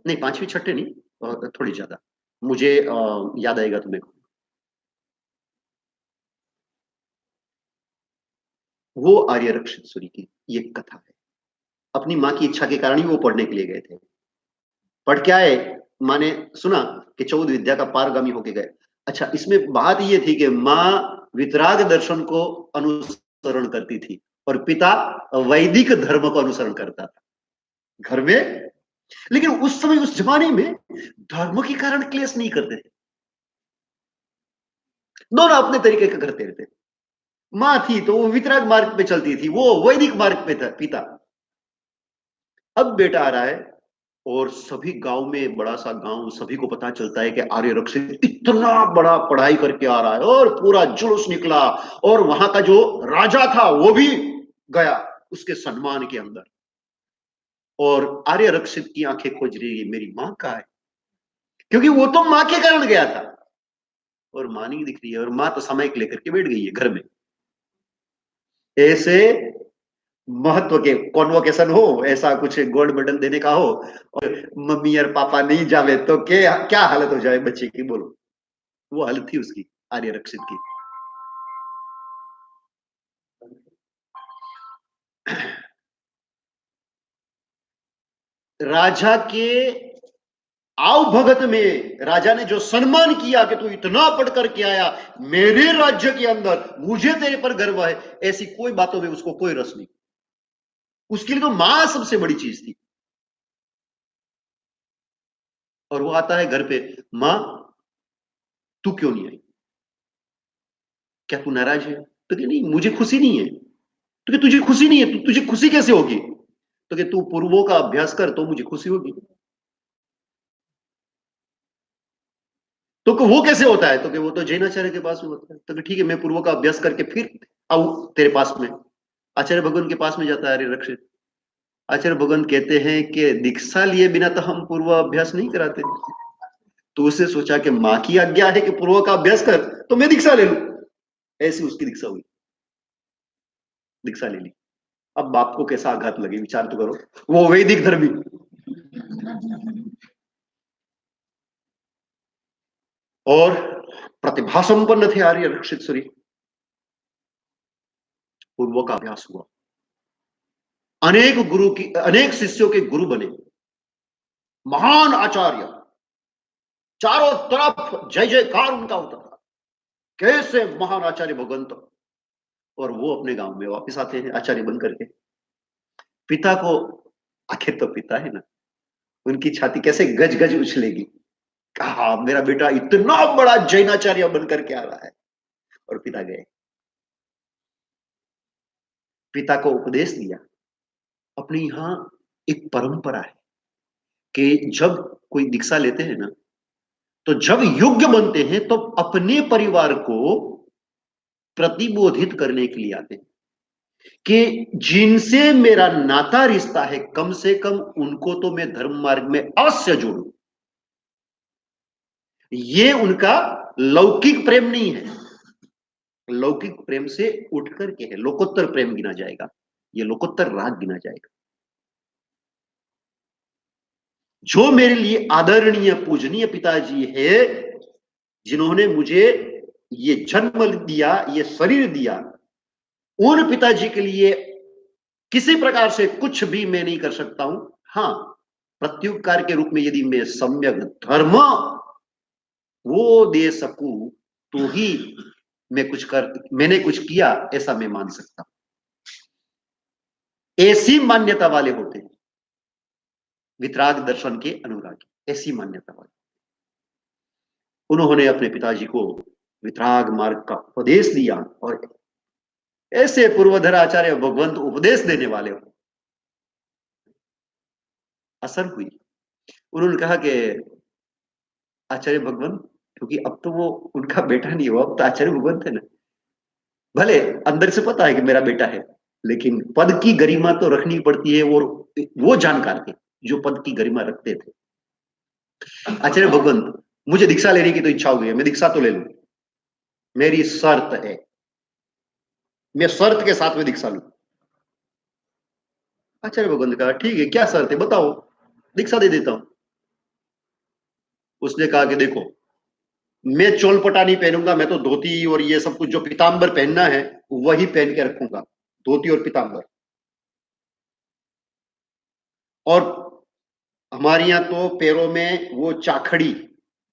नहीं 5वीं 6ठे नहीं, थोड़ी ज्यादा, मुझे याद आएगा तुम्हें। वो आर्य रक्षित सूरी की ये कथा है। अपनी मां की इच्छा के कारण ही वो पढ़ने के लिए गए थे। पढ़ के आए, मां ने सुना कि 14 विद्या का पारगामी होके गए। अच्छा, इसमें बात ये थी कि मां वितराग दर्शन को अनुसरण करती थी और पिता वैदिक धर्म को अनुसरण करता था घर में। लेकिन उस समय उस जमाने में धर्म के कारण क्लेश नहीं करते थे, दोनों अपने तरीके का करते रहते। मां थी तो वो वितराग मार्ग पे चलती थी, वो वैदिक मार्ग पे था पिता। अब बेटा आ रहा है और सभी गांव में, बड़ा सा गांव, सभी को पता चलता है कि आर्य रक्षित इतना बड़ा पढ़ाई करके आ रहा है, और पूरा जुलूस निकला, और वहां का जो राजा था वो भी गया उसके सम्मान के अंदर। और आर्य रक्षित की आंखें खोज रही है, मेरी मां कहाँ है, क्योंकि वो तो मां के कारण गया था, और मां नहीं दिख रही है, और मां तो समय के लेकर के बैठ गई है घर में। ऐसे महत्व के कॉन्वोकेशन हो, ऐसा कुछ गोल्ड मेडल देने का हो, और मम्मी और पापा नहीं जावे तो क्या क्या हालत हो जाए बच्चे की, बोलो। वो हालत थी उसकी, आर्य रक्षित की। राजा के आओ भगत में राजा ने जो सम्मान किया कि तू इतना पढ़ करके आया, मेरे राज्य के अंदर मुझे तेरे पर गर्व है, ऐसी कोई बातों में उसको कोई रस नहीं। उसके लिए तो मां सबसे बड़ी चीज थी। और वो आता है घर पे, मां तू क्यों नहीं आई, क्या तू नाराज है? तो कि नहीं, मुझे खुशी नहीं है। तो कि तुझे खुशी नहीं है, तुझे खुशी कैसे होगी? तो कि तू पूर्वों का अभ्यास कर तो मुझे खुशी होगी। तो कि वो कैसे होता है? तो कि वो तो जैनाचार्य के पास में होता है। तो कि ठीक है, मैं पूर्वों का अभ्यास करके फिर आऊं तेरे पास में। आचार्य भगवान के पास में जाता है अरे रक्षित। आचार्य भगवान कहते हैं कि दीक्षा लिए बिना तो हम पूर्व अभ्यास नहीं कराते। तो उसने सोचा कि मां की आज्ञा है कि पूर्व का अभ्यास कर, तो मैं दीक्षा ले लूं। ऐसी उसकी दीक्षा हुई, दीक्षा ले ली। अब बाप को कैसा आघात लगे, विचार तो करो, वो वैदिक धर्मी। और प्रतिभा संपन्न थे आर्य रक्षित सूरी। पूर्व का अभ्यास हुआ, अनेक शिष्यों के गुरु बने, महान आचार्य, चारों तरफ जय जयकार उनका होता था। कैसे महान आचार्य भगवंत। और वो अपने गांव में वापस आते हैं आचार्य बन करके। पिता को, आखिर तो पिता है ना, उनकी छाती कैसे गज गज उछलेगी, कहा मेरा बेटा इतना बड़ा जैनाचार्य बन करके आ रहा है। और पिता गए, पिता को उपदेश दिया। अपने यहां एक परंपरा है कि जब कोई दीक्षा लेते हैं ना, तो जब योग्य बनते हैं तो अपने परिवार को प्रतिबोधित करने के लिए आते हैं कि जिनसे मेरा नाता रिश्ता है, कम से कम उनको तो मैं धर्म मार्ग में अवश्य जोड़ूं। ये उनका लौकिक प्रेम नहीं है, लौकिक प्रेम से उठ करके है, लोकोत्तर प्रेम गिना जाएगा, ये लोकोत्तर राग गिना जाएगा। जो मेरे लिए आदरणीय पूजनीय पिताजी है, जिन्होंने मुझे ये जन्म दिया, ये शरीर दिया, उन पिताजी के लिए किसी प्रकार से कुछ भी मैं नहीं कर सकता हूं। हाँ, प्रत्युपकार के रूप में यदि मैं सम्यक धर्म वो दे सकूं तो ही मैंने कुछ किया ऐसा मैं मान सकता हूं। ऐसी मान्यता वाले होते हैं वितराग दर्शन के अनुरागी, ऐसी मान्यता वाले। उन्होंने अपने पिताजी को वितराग मार्ग का उपदेश दिया, और ऐसे पूर्वधर आचार्य भगवंत उपदेश देने वाले हो। असर हुई। उन्होंने कहा कि आचार्य भगवान, क्योंकि अब तो वो उनका बेटा नहीं हुआ, अब तो आचार्य भगवंत है ना, भले अंदर से पता है कि मेरा बेटा है, लेकिन पद की गरिमा तो रखनी पड़ती है, और वो जानकार थे जो पद की गरिमा रखते थे। आचार्य भगवंत, मुझे दीक्षा लेने की तो इच्छा हो गई है, मैं दीक्षा तो ले लूं, मेरी शर्त है, मैं शर्त के साथ में दीक्षा लूं। आचार्य भगवंत ने कहा ठीक है, क्या शर्त है बताओ, दीक्षा दे देता हूं। उसने कहा कि देखो, मैं चोलपटा नहीं पहनूंगा, मैं तो धोती और ये सब कुछ जो पीताम्बर पहनना है वही पहन के रखूंगा, धोती और पीताम्बर। और हमारे यहाँ तो पैरों में वो चाखड़ी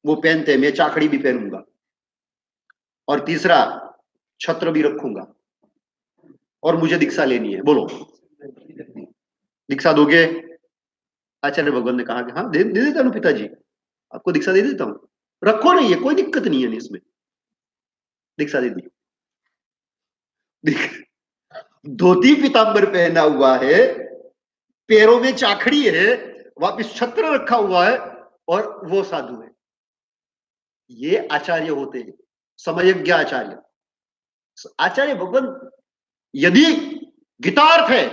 वो पहनते हैं, मैं चाखड़ी भी पहनूंगा, और तीसरा छत्र भी रखूंगा, और मुझे दीक्षा लेनी है, बोलो दीक्षा दोगे? आचार्य भगवान ने कहा कि हाँ, दे देता हूँ पिताजी, आपको दीक्षा दे देता हूँ, रखो नहीं है, कोई दिक्कत नहीं है इसमें। दीक्षा दे दी। धोती पीताम्बर पहना हुआ है, पैरों में चाखड़ी है, वापिस छत्र रखा हुआ है और वो साधु है। ये आचार्य होते हैं, समयज्ञ आचार्य। आचार्य भगवान यदि गीतार्थ है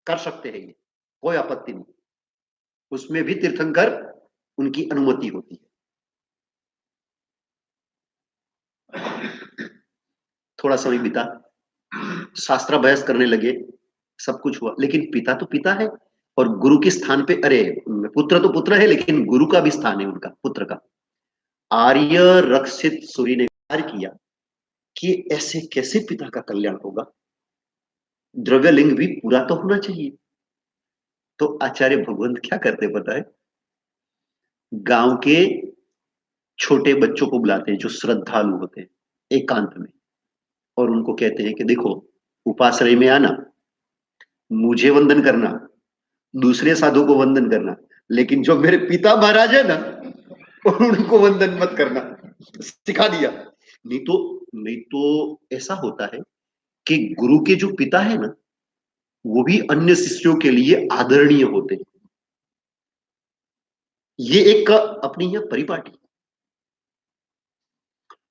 कर सकते हैं, ये कोई आपत्ति नहीं, उसमें भी तीर्थंकर उनकी अनुमति होती है। थोड़ा समय बीता, शास्त्राभ्यास करने लगे, सब कुछ हुआ, लेकिन पिता तो पिता है और गुरु के स्थान पे, अरे पुत्र तो पुत्र है लेकिन गुरु का भी स्थान है उनका, पुत्र का। आर्य रक्षित सूर्य ने विचार किया कि ऐसे कैसे पिता का कल्याण होगा, द्रव्यलिंग भी पूरा तो होना चाहिए। तो आचार्य भगवंत क्या करते पता है, गांव के छोटे बच्चों को बुलाते हैं जो श्रद्धालु होते हैं एकांत में, और उनको कहते हैं कि देखो उपाश्रय में आना, मुझे वंदन करना, दूसरे साधु को वंदन करना, लेकिन जो मेरे पिता महाराज है ना उनको वंदन मत करना, सिखा दिया। नहीं तो ऐसा होता है कि गुरु के जो पिता है ना वो भी अन्य शिष्यों के लिए आदरणीय होते हैं। ये एक अपनी यह परिपाटी,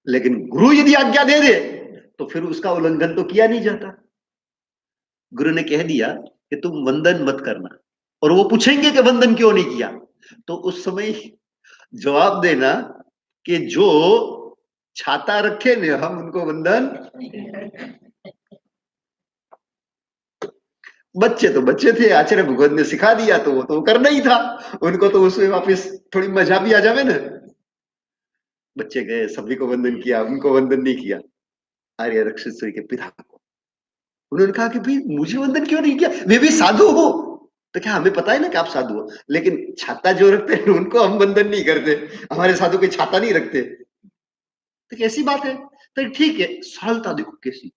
लेकिन गुरु यदि आज्ञा दे दे तो फिर उसका उल्लंघन तो किया नहीं जाता। गुरु ने कह दिया कि तुम वंदन मत करना, और वो पूछेंगे कि वंदन क्यों नहीं किया, तो उस समय जवाब देना कि जो छाता रखे ने हम उनको वंदन, बच्चे तो बच्चे थे, आचार्य भगवत ने सिखा दिया तो वो तो करना ही था, उनको तो उसमें वापस थोड़ी मजा भी आ जावे ना। बच्चे गए, सभी को वंदन किया, उनको वंदन नहीं किया, आर्य रक्षित सूर्य के पिता को। उन्होंने कहा कि भाई मुझे वंदन क्यों नहीं किया, मैं भी साधु हूं। तो क्या हमें पता है ना कि आप साधु हो, लेकिन छाता जो रखते हैं उनको हम वंदन नहीं करते, हमारे साधु कोई छाता नहीं रखते। तो कैसी बात है, तो ठीक है, सरलता देखो कैसी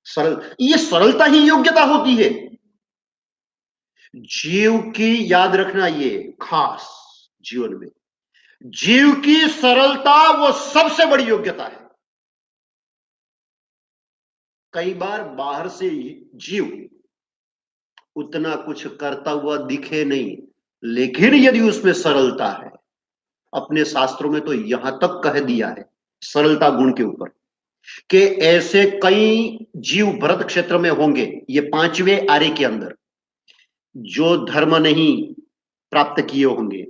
सरल, ये सरलता ही योग्यता होती है। जीव की याद रखना, ये खास जीवन में जीव की सरलता वो सबसे बड़ी योग्यता है। कई बार बाहर से जीव उतना कुछ करता हुआ दिखे नहीं, लेकिन यदि उसमें सरलता है, अपने शास्त्रों में तो यहां तक कह दिया है सरलता गुण के ऊपर कि ऐसे कई जीव भरत क्षेत्र में होंगे, ये पांचवें आर्य के अंदर, जो धर्म नहीं प्राप्त किए होंगे,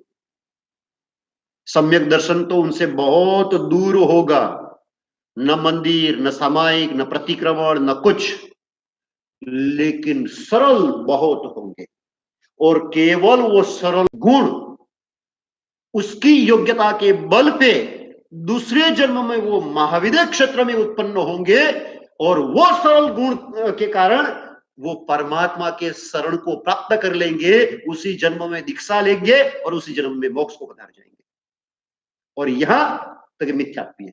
सम्यक दर्शन तो उनसे बहुत दूर होगा, न मंदिर, न सामायिक, न प्रतिक्रमण, न कुछ, लेकिन सरल बहुत होंगे, और केवल वो सरल गुण उसकी योग्यता के बल पे दूसरे जन्म में वो महाविद्य क्षेत्र में उत्पन्न होंगे, और वो सरल गुण के कारण वो परमात्मा के शरण को प्राप्त कर लेंगे, उसी जन्म में दीक्षा लेंगे और उसी जन्म में मोक्ष को पधार जाएंगे। और यहां तक मिथ्यात्व है,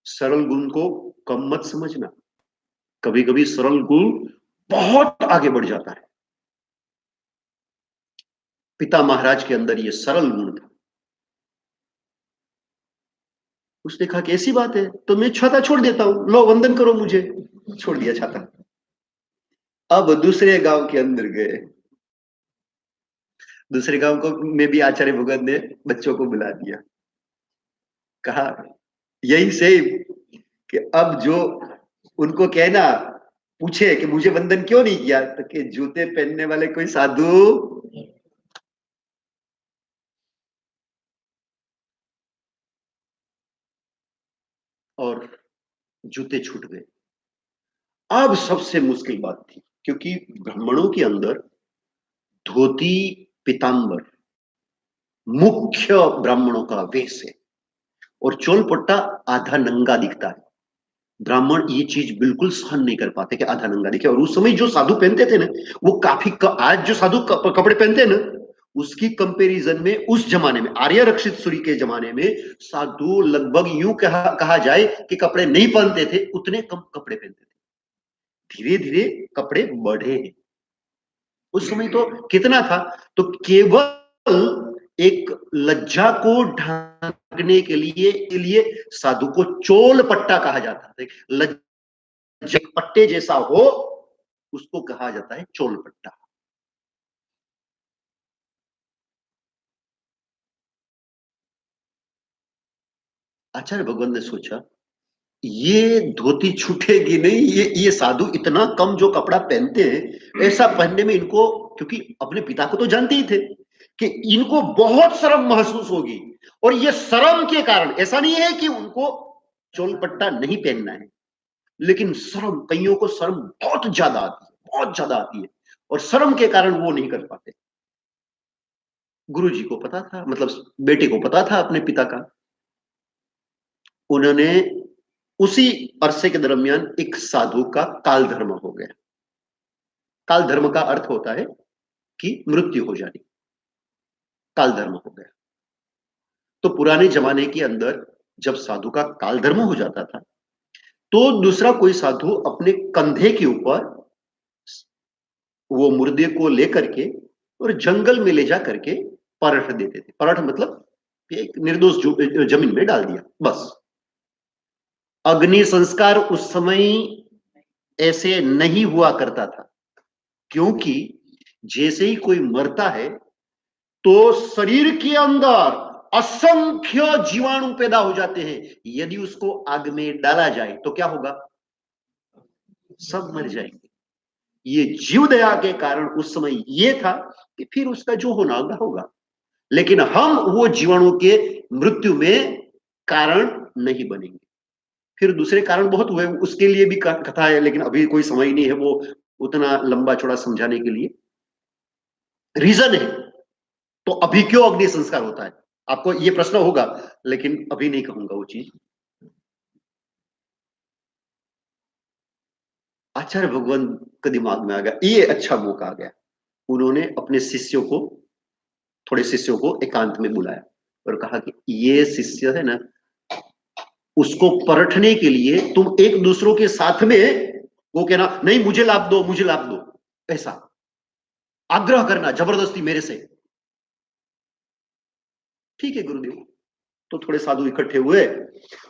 सरल गुण को कम मत समझना, कभी कभी सरल गुण बहुत आगे बढ़ जाता है। पिता महाराज के अंदर ये सरल गुण था। उसने कहा कि ऐसी बात है तो मैं छाता छोड़ देता हूं, लो वंदन करो मुझे, छोड़ दिया छाता। अब दूसरे गांव के अंदर गए, दूसरे गांव को में भी आचार्य भगत ने बच्चों को बुला दिया, कहा यही से कि अब जो उनको कहना, पूछे कि मुझे वंदन क्यों नहीं किया, तो कि जूते पहनने वाले कोई साधु और जूते छूट गए। अब सबसे मुश्किल बात थी, क्योंकि ब्राह्मणों के अंदर धोती पीतांबर मुख्य ब्राह्मणों का वेश है, और चोलपट्टा आधा नंगा दिखता है। ब्राह्मण ये चीज बिल्कुल सहन नहीं कर पाते कि आधा नंगा दिखे, और उस समय जो साधु पहनते थे ना वो काफी आज जो साधु कपड़े पहनते हैं ना उसकी कंपैरिजन में उस जमाने में, आर्य रक्षित सूर्य के जमाने में, साधु लगभग यूं कहा जाए कि कपड़े नहीं पहनते थे, उतने कम कपड़े पहनते थे। धीरे धीरे कपड़े बढ़े हैं। उस समय तो कितना था, तो केवल एक लज्जा को ढांकने के लिए साधु को चोल पट्टा कहा जाता था। लज्जा पट्टे जैसा हो उसको कहा जाता है चोल पट्टा। आचार्य भगवान ने सोचा ये धोती छूटेगी नहीं, ये साधु इतना कम जो कपड़ा पहनते हैं, ऐसा पहनने में इनको, क्योंकि अपने पिता को तो जानते ही थे कि इनको बहुत शर्म महसूस होगी, और ये शर्म के कारण, ऐसा नहीं है कि उनको चोलपट्टा नहीं पहनना है, लेकिन शर्म, कईयों को शर्म बहुत ज्यादा आती है, बहुत ज्यादा आती है, और शर्म के कारण वो नहीं कर पाते। गुरुजी को पता था, मतलब बेटे को पता था अपने पिता का। उन्होंने उसी अरसे के दरमियान एक साधु का काल धर्म हो गया। काल धर्म का अर्थ होता है कि मृत्यु हो जानी, काल धर्म हो गया। तो पुराने जमाने के अंदर जब साधु का काल धर्म हो जाता था, तो दूसरा कोई साधु अपने कंधे के ऊपर वो मुर्दे को लेकर के और जंगल में ले जा करके परठ देते थे। परठ मतलब एक निर्दोष जमीन में डाल दिया, बस। अग्नि संस्कार उस समय ऐसे नहीं हुआ करता था, क्योंकि जैसे ही कोई मरता है तो शरीर के अंदर असंख्य जीवाणु पैदा हो जाते हैं। यदि उसको आग में डाला जाए तो क्या होगा? सब मर जाएंगे। ये जीव दया के कारण उस समय ये था कि फिर उसका जो होना होगा होगा, लेकिन हम वो जीवाणु के मृत्यु में कारण नहीं बनेंगे। फिर दूसरे कारण बहुत हुए, उसके लिए भी कथा है, लेकिन अभी कोई समय नहीं है वो उतना लंबा चौड़ा समझाने के लिए। रीजन है तो अभी क्यों अग्नि संस्कार होता है, आपको ये प्रश्न होगा, लेकिन अभी नहीं कहूंगा वो चीज। आचार्य भगवान के दिमाग में आ गया, ये अच्छा मौका आ गया। उन्होंने अपने शिष्यों को, थोड़े शिष्यों को एकांत में बुलाया और कहा कि ये शिष्य है ना, उसको परखने के लिए तुम एक दूसरों के साथ में वो कहना, नहीं मुझे लाभ दो, मुझे लाभ दो, ऐसा आग्रह करना जबरदस्ती मेरे से। ठीक है गुरुदेव। तो थोड़े साधु इकट्ठे हुए,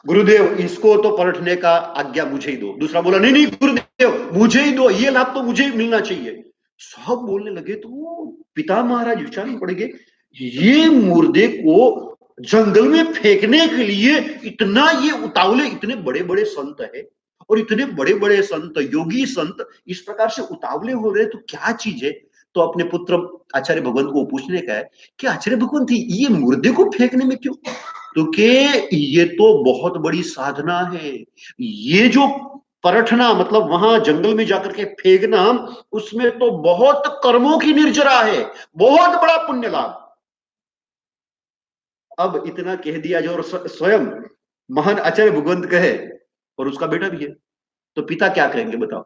गुरुदेव इसको तो परखने का आज्ञा मुझे ही दो। दूसरा बोला, नहीं नहीं गुरुदेव मुझे ही दो, ये लाभ तो मुझे ही मिलना चाहिए। सब बोलने लगे तो पिता महाराज विचार में पड़ गए, ये मुर्दे को जंगल में फेंकने के लिए इतना ये उतावले, इतने बड़े बड़े संत है और इतने बड़े बड़े संत, योगी संत इस प्रकार से उतावले हो रहे, तो क्या चीज है? तो अपने पुत्र आचार्य भगवंत को पूछने का है कि आचार्य भगवंत ये मुर्दे को फेंकने में क्यों? क्योंकि ये तो बहुत बड़ी साधना है, ये जो परखना मतलब वहां जंगल में जाकर के फेंकना, उसमें तो बहुत कर्मों की निर्जरा है, बहुत बड़ा पुण्य लाभ। अब इतना कह दिया जो स्वयं महान आचार्य भगवंत कहे और उसका बेटा भी है, तो पिता क्या करेंगे बताओ?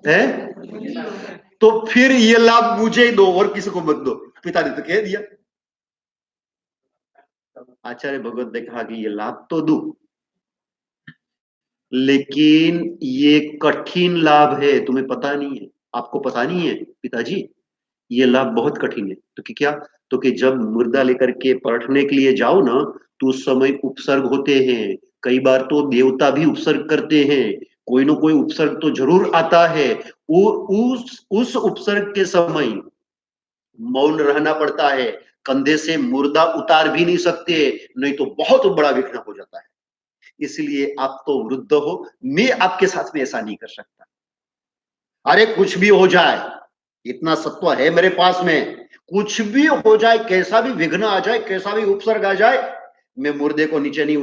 है तो फिर ये लाभ मुझे ही दो और किसी को मत दो। पिता ने तो कह दिया। आचार्य भगवत ने कहा कि ये लाभ तो दो, लेकिन ये कठिन लाभ है, तुम्हें पता नहीं है, आपको पता नहीं है पिताजी, ये लाभ बहुत कठिन है। तो कि क्या? तो कि जब मुर्दा लेकर के परखने के लिए जाओ ना, तो उस समय उपसर्ग होते हैं, कई बार तो देवता भी उपसर्ग करते हैं, कोई ना कोई उपसर्ग तो जरूर आता है। वो उस उपसर्ग के समय मौन रहना पड़ता है, कंधे से मुर्दा उतार भी नहीं सकते, नहीं तो बहुत बड़ा विघ्न हो जाता है। इसलिए आप तो वृद्ध हो, मैं आपके साथ में ऐसा नहीं कर सकता। अरे कुछ भी हो जाए, इतना सत्व है मेरे पास में, कुछ भी हो जाए, कैसा भी विघ्न आ जाए, कैसा भी उपसर्ग आ जाए, मैं मुर्दे को नीचे नहीं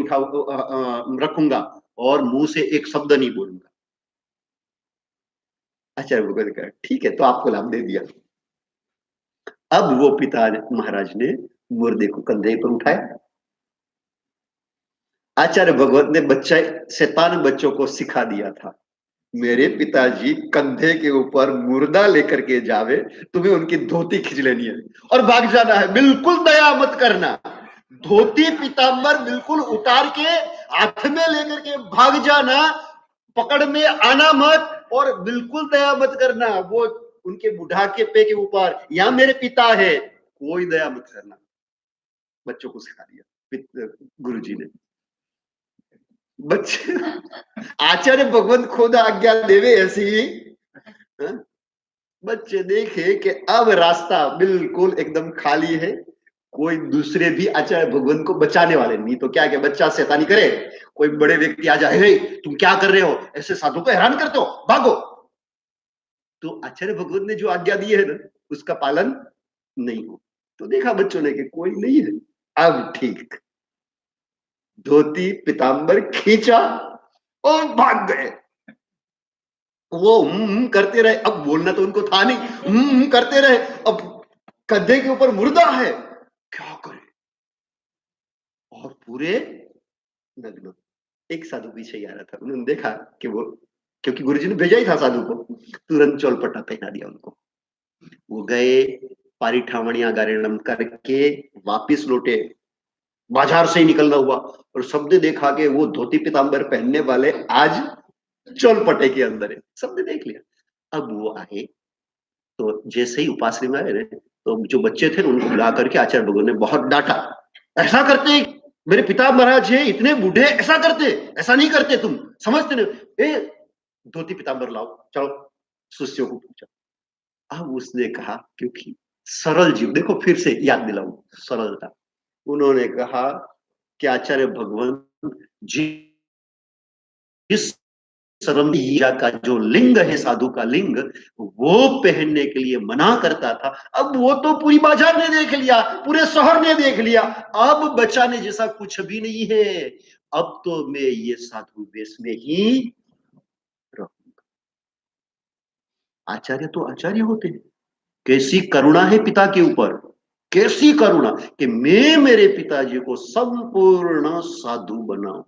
रखूंगा और मुंह से एक शब्द नहीं बोलूंगा। आचार्य भगवत कहा ठीक है, तो आपको लाभ दे दिया। अब वो पिता महाराज ने मुर्दे को कंधे पर उठाया। आचार्य भगवत ने शैतान बच्चों को सिखा दिया था, मेरे पिताजी कंधे के ऊपर मुर्दा लेकर के जावे, तुम्हें उनकी धोती खींच लेनी है और भाग जाना है, बिल्कुल दया मत करना। धोती पीताम्बर बिल्कुल उतार के हाथ में लेकर के भाग जाना, पकड़ में आना मत, और बिल्कुल दया मत करना। वो उनके बुढ़ाके पे के ऊपर, यहाँ मेरे पिता है, कोई दया मत करना। बच्चों को सिखा दिया गुरुजी ने। बच्चे आचार्य भगवंत खुद आज्ञा देवे ऐसी ही। बच्चे देखे कि अब रास्ता बिल्कुल एकदम खाली है कोई दूसरे भी आचार्य भगवान को बचाने वाले नहीं तो क्या बच्चा शैतानी करे, कोई बड़े व्यक्ति आ जाए, हे तुम क्या कर रहे हो, ऐसे साधु को हैरान करते हो, भागो। तो आचार्य भगवान ने जो आज्ञा दी है ना उसका पालन नहीं हो तो देखा बच्चों ने कि कोई नहीं है। अब ठीक, धोती पीताम्बर खींचा और भाग गए। वो करते रहे, अब बोलना तो उनको था नहीं, करते रहे। अब कंधे के ऊपर मुर्दा है, क्या करे, और पूरे नग्न। एक साधु पीछे ही आ रहा था, उन्होंने देखा कि वो, क्योंकि गुरुजी ने भेजा ही था साधु को, तुरंत चौलपट्टा पहना दिया उनको। वो गए, पारिठावणिया गारेणम करके वापिस लौटे, बाजार से ही निकलना हुआ और सबने देखा कि वो धोती पीताम्बर पहनने वाले आज चौलपट्टे के अंदर है, सबने देख लिया। अब वो आए तो जैसे ही उपासनी में आए ना, तो जो बच्चे थे उनको बुला करके आचार्य भगवान ने बहुत डांटा, ऐसा करते मेरे पिता महाराज है इतने बूढ़े, ऐसा करते, ऐसा नहीं करते, तुम समझते नहीं, धोती पीताम्बर लाओ, चलो शिष्यों को पूछा। अब उसने कहा, क्योंकि सरल जीव, देखो फिर से याद दिलाऊं सरलता, उन्होंने कहा कि आचार्य भगवान जिस सरंजा का जो लिंग है, साधु का लिंग, वो पहनने के लिए मना करता था, अब वो तो पूरी बाजार ने देख लिया, पूरे शहर ने देख लिया, अब बचाने जैसा कुछ भी नहीं है, अब तो मैं ये साधु वेश में ही रहूंगा। आचार्य तो आचार्य होते हैं, कैसी करुणा है पिता के ऊपर, कैसी करुणा कि मैं मेरे पिताजी को संपूर्ण साधु बनाऊं,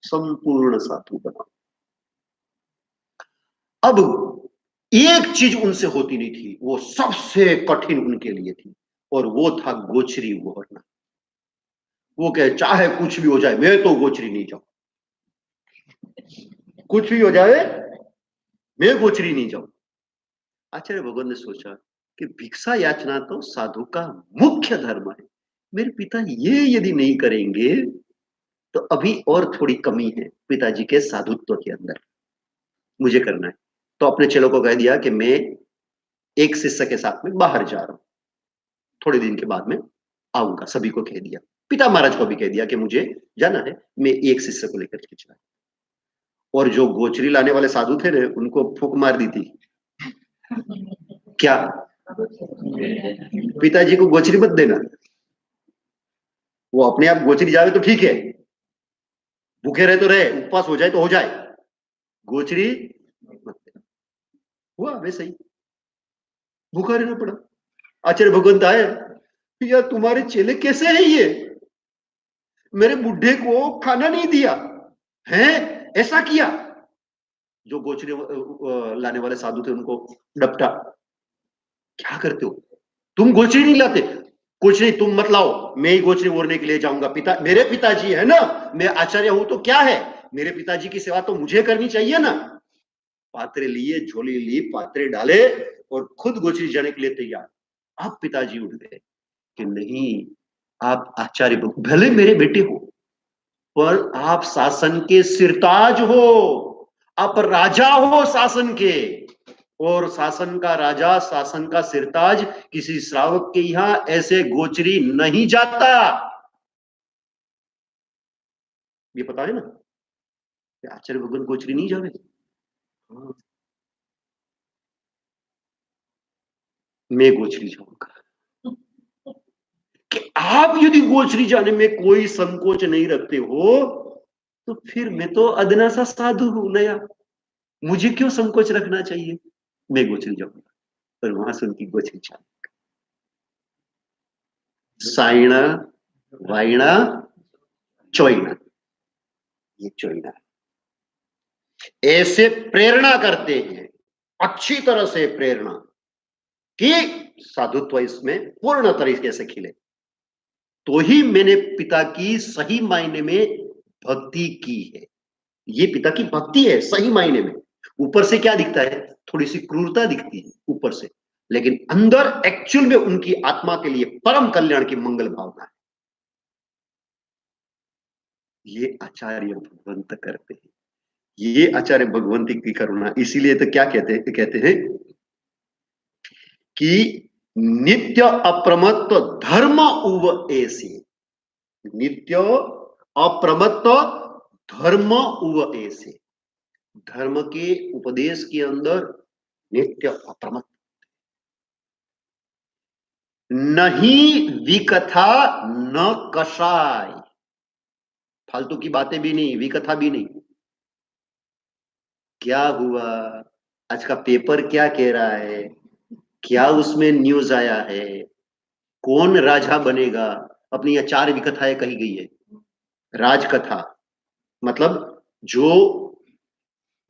संपूर्ण साधु बनाऊं। अब एक चीज उनसे होती नहीं थी, वो सबसे कठिन उनके लिए थी, और वो था गोचरी ओढ़ना। वो कहे चाहे कुछ भी हो जाए मैं तो गोचरी नहीं जाऊं, कुछ भी हो जाए मैं गोचरी नहीं जाऊं। आचार्य भगवान ने सोचा कि भिक्षा याचना तो साधु का मुख्य धर्म है, मेरे पिता ये यदि नहीं करेंगे तो अभी और थोड़ी कमी है पिताजी के साधुत्व के अंदर, मुझे करना है। तो अपने चेलों को कह दिया कि मैं एक शिष्य के साथ में बाहर जा रहा हूं, थोड़े दिन के बाद में आऊंगा, सभी को कह दिया, पिता महाराज को भी कह दिया कि मुझे जाना है, मैं एक शिष्य को लेकर के चला। और जो गोचरी लाने वाले साधु थे ना उनको फूंक मार दी थी, क्या पिताजी को गोचरी मत देना, वो अपने आप गोचरी जावे तो ठीक है, भूखे रहे तो रहे, उपवास हो जाए तो हो जाए, गोचरी मत देना। हुआ वैसे ही, भूखा रहना पड़ा। आचार्य भगवंत आए, यार तुम्हारे चेले कैसे हैं ये, मेरे बुढ़े को खाना नहीं दिया है, ऐसा किया। जो गोचरी लाने वाले साधु थे उनको डपटा, क्या करते हो तुम, गोचरी नहीं लाते, कुछ नहीं तुम मत लाओ, मैं ही गोचरी ओढ़ने के लिए जाऊंगा, पिता मेरे पिताजी है ना, मैं आचार्य हूं तो क्या है, मेरे पिताजी की सेवा तो मुझे करनी चाहिए ना। पात्रे लिए, झोली ली, पात्रे डाले और खुद गोचरी जाने के लिए तैयार। अब पिताजी उठ गए कि नहीं, आप आचार्य भले मेरे बेटे हो पर आप शासन के सिरताज हो, आप राजा हो शासन के, और शासन का राजा, शासन का सिरताज किसी श्रावक के यहां ऐसे गोचरी नहीं जाता। ये पता है ना, आचार्य भगवान गोचरी नहीं जावे। हाँ, मैं गोचरी जाऊंगा, कि आप यदि गोचरी जाने में कोई संकोच नहीं रखते हो तो फिर मैं तो अदना सा साधु हूं नया, मुझे क्यों संकोच रखना चाहिए, मैं गोचरी जाऊंगा। और वहां से उनकी गोचरी चालू, साइणा वाइणा चोइणा, ये चोइणा ऐसे प्रेरणा करते हैं, अच्छी तरह से प्रेरणा कि साधुत्व इसमें पूर्ण तरीके से खिले। तो ही मैंने पिता की सही मायने में भक्ति की है, ये पिता की भक्ति है सही मायने में। ऊपर से क्या दिखता है, थोड़ी सी क्रूरता दिखती है ऊपर से, लेकिन अंदर एक्चुअल में उनकी आत्मा के लिए परम कल्याण की मंगल भावना है। ये आचार्य भगवंत करते हैं, ये आचार्य भगवंत की करुणा। इसीलिए तो क्या कहते हैं कि नित्य अप्रमत्त धर्म उव ऐसे, नित्य अप्रमत्त धर्म उव ऐसे, धर्म के उपदेश के अंदर नित्य अप्रमत्त, नहीं विकथा न कषाय, फालतू की बातें भी नहीं, विकथा भी नहीं। क्या हुआ, आज का पेपर क्या कह रहा है, क्या उसमें न्यूज आया है, कौन राजा बनेगा, अपनी ये 4 विकथाएं कही गई है। राजकथा मतलब जो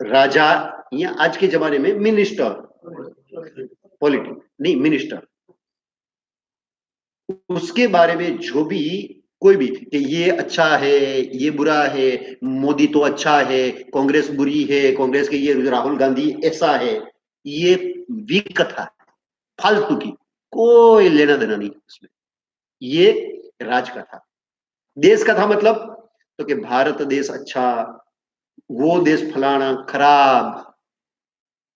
राजा, या आज के जमाने में मिनिस्टर, पॉलिटिक्स नहीं मिनिस्टर, उसके बारे में जो भी कोई भी कि ये अच्छा है, ये बुरा है, मोदी तो अच्छा है, कांग्रेस बुरी है, कांग्रेस के ये राहुल गांधी ऐसा है, ये विकथा है, फालतू की, कोई लेना देना नहीं उसमें। ये राजकथा। देश कथा मतलब तो कि भारत देश अच्छा, वो देश फलाना खराब,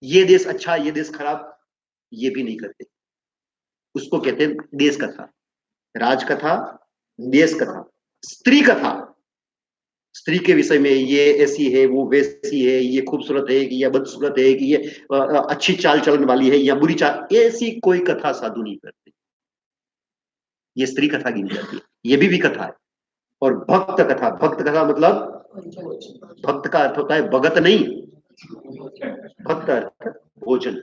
ये देश अच्छा ये देश खराब, ये भी नहीं करते। उसको कहते हैं देश कथा, राजकथा, देश कथा। स्त्री कथा, स्त्री के विषय में ये ऐसी है, वो वैसी है, ये खूबसूरत है कि ये बदसूरत है, कि ये अच्छी चाल चलन वाली है या बुरी चाल, ऐसी कोई कथा साधु नहीं करते। ये स्त्री कथा गिनी जाती है, ये भी कथा है। और भक्त कथा, भक्त कथा मतलब भक्त का अर्थ होता है भगत नहीं, भक्त अर्थ भोजन,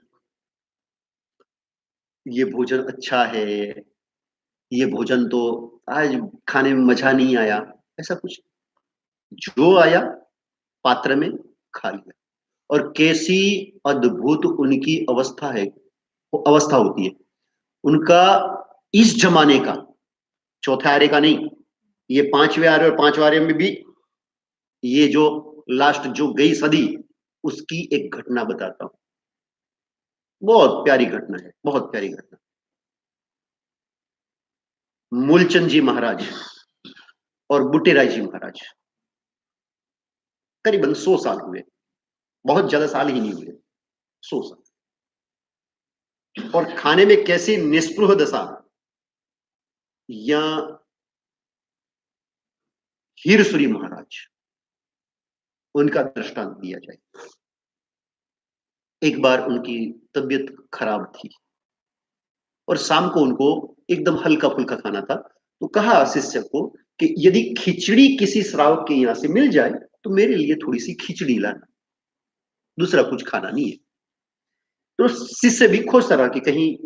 ये भोजन अच्छा है, ये भोजन तो आज खाने में मजा नहीं आया, ऐसा कुछ, जो आया पात्र में खा लिया। और कैसी अद्भुत उनकी अवस्था है, वो अवस्था होती है उनका, इस जमाने का, चौथे आर्य का नहीं, ये 5वें आर्य और 5वें आर्य में भी, ये जो लास्ट जो गई सदी, उसकी एक घटना बताता हूं। बहुत प्यारी घटना है, बहुत प्यारी घटना। मूलचंद जी महाराज और बुट्टेराय जी महाराज, करीबन 100 साल हुए, बहुत ज्यादा साल ही नहीं हुए, 100 साल। और खाने में कैसी निस्पृह दशा, या हीरसुरी महाराज, उनका दृष्टांत दिया जाए। एक बार उनकी तबीयत खराब थी और शाम को उनको एकदम हल्का फुल्का खाना था, तो कहा शिष्य को कि यदि खिचड़ी किसी श्रावक के यहां से मिल जाए तो मेरे लिए थोड़ी सी खिचड़ी लाना, दूसरा कुछ खाना नहीं है। तो शिष्य भी खोजता रहा कि कहीं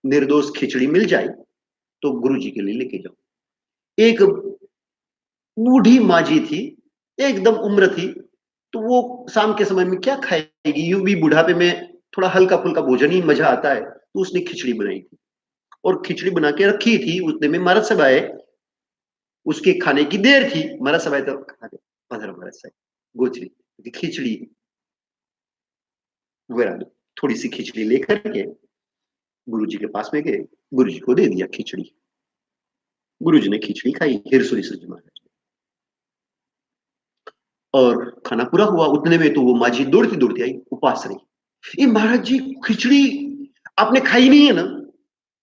निर्दोष खिचड़ी मिल जाए तो गुरु जी के लिए लेके जाओ। एक बूढ़ी माँ जी थी, एकदम उम्र थी, तो वो शाम के समय में क्या खाएगी, यूं भी बुढ़ापे में थोड़ा हल्का फुल्का भोजन ही मजा आता है, तो उसने खिचड़ी बनाई थी और खिचड़ी बना के रखी थी। उतने में महाराज साहब आए, उसके खाने की देर थी, महाराज साहब आए तो खा गए, पंद्रह महाराज साहब गोचरी खिचड़ी वगैरह, थोड़ी सी खिचड़ी लेकर के गुरु जी के पास में गए, गुरु जी को दे दिया खिचड़ी। गुरु जी ने खिचड़ी खाई, हिरसुरी जी महाराज, और खाना पूरा हुआ। उतने में तो वो माझी दौड़ती दौड़ती आई, उपास रही, ये महाराज जी खिचड़ी आपने खाई नहीं है ना,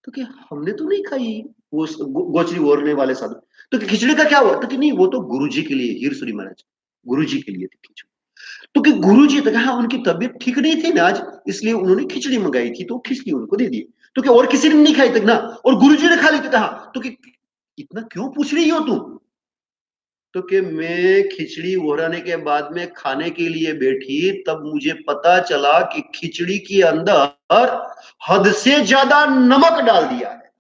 तो कि हमने तो नहीं खाई, वो गोचरी ओरने वाले साधु, तो कि खिचड़ी का क्या हुआ, तो कि नहीं वो तो गुरु जी के लिए, हीरसुरी महाराज गुरु जी के लिए थी खिचड़ी। तो कि गुरु जी तो कहा उनकी तबीयत ठीक नहीं थी ना आज, इसलिए उन्होंने खिचड़ी मंगाई थी, तो खिचड़ी उनको दे दी। तो कि और किसी ने नहीं खाई तक ना, और गुरु जी ने खा ली, तो कहा तो कि इतना क्यों पूछ रही हो तुम, तो कि मैं खिचड़ी ओराने के बाद में खाने के लिए बैठी, तब मुझे पता चला कि खिचड़ी के अंदर हद से ज्यादा नमक डाल दिया है,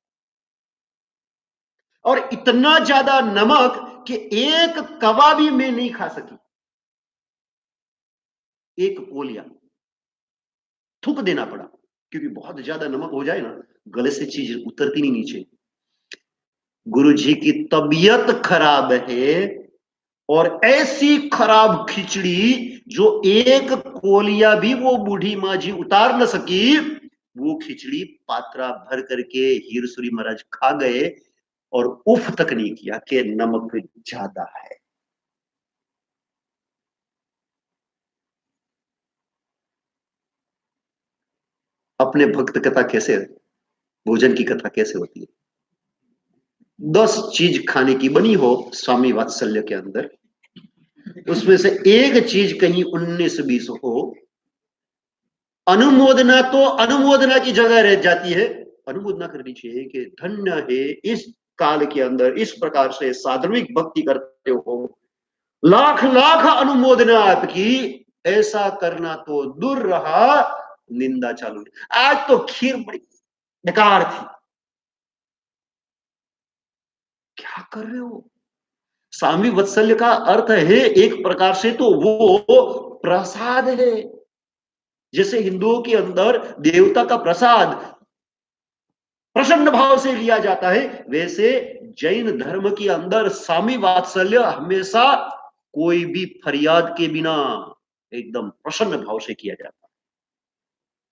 और इतना ज्यादा नमक कि एक कवा भी मैं नहीं खा सकी, एक कोलिया थूक देना पड़ा, क्योंकि बहुत ज्यादा नमक हो जाए ना, गले से चीज उतरती नहीं नीचे। गुरु जी की तबीयत खराब है, और ऐसी खराब खिचड़ी जो एक कोलिया भी वो बूढ़ी माँ जी उतार न सकी, वो खिचड़ी पात्रा भर करके हीरसुरी महाराज खा गए, और उफ तक नहीं किया कि नमक ज्यादा है। अपने भक्त कथा कैसे भोजन की कथा कैसे होती है। 10 चीज खाने की बनी हो स्वामी वात्सल्य के अंदर, उसमें से एक चीज कहीं 19-20 हो, अनुमोदना तो अनुमोदना की जगह रह जाती है। अनुमोदना करनी चाहिए कि धन्य है इस काल के अंदर इस प्रकार से साधर्मिक भक्ति करते हो, लाख लाख अनुमोदना आपकी, ऐसा करना तो दूर रहा, निंदा चालू। आज तो खीर बड़ी बेकार थी, क्या कर रहे हो। स्वामी वात्सल्य का अर्थ है एक प्रकार से तो वो प्रसाद है। जैसे हिंदुओं के अंदर देवता का प्रसाद प्रसन्न भाव से लिया जाता है, वैसे जैन धर्म के अंदर स्वामी वात्सल्य हमेशा कोई भी फरियाद के बिना एकदम प्रसन्न भाव से किया जाता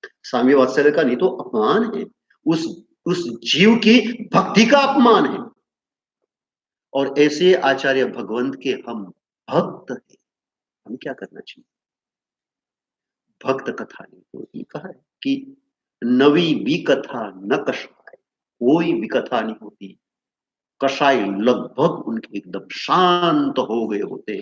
है। स्वामी वात्सल्य का नहीं तो अपमान है, उस जीव की भक्ति का अपमान है। और ऐसे आचार्य भगवंत के हम भक्त हैं, हम क्या करना चाहिए। भक्त कथा नहीं होती, कहा है कि नवी भी कथा न कषाय, कोई भी कथा नहीं होती, कषाय लगभग उनके एकदम शांत हो गए होते।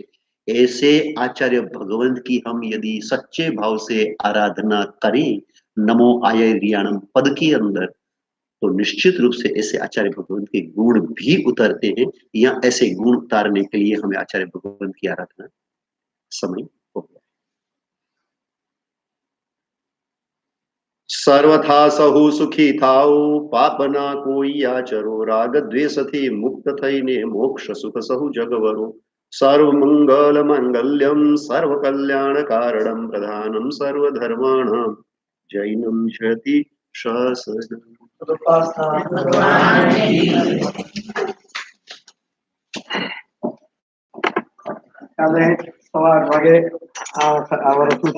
ऐसे आचार्य भगवंत की हम यदि सच्चे भाव से आराधना करें नमो आय रियाणम पद के अंदर, तो निश्चित रूप से ऐसे आचार्य भगवंत के गुण भी उतरते हैं, या ऐसे गुण उतारने के लिए हमें आचार्य भगवंत की आराधना समय हो गया। सर्वथा सहु सुखी थाओ, पाप ना कोई आचरो, राग द्वेष थी मुक्त थईने मोक्ष सुख सहु जगवरो। सर्व मंगल मांगल्यम सर्व कल्याण कारणम प्रधानम सर्वधर्माणाम जैनम शति सहस्रम। કાલે સવાર વાગે આ વર્ષનું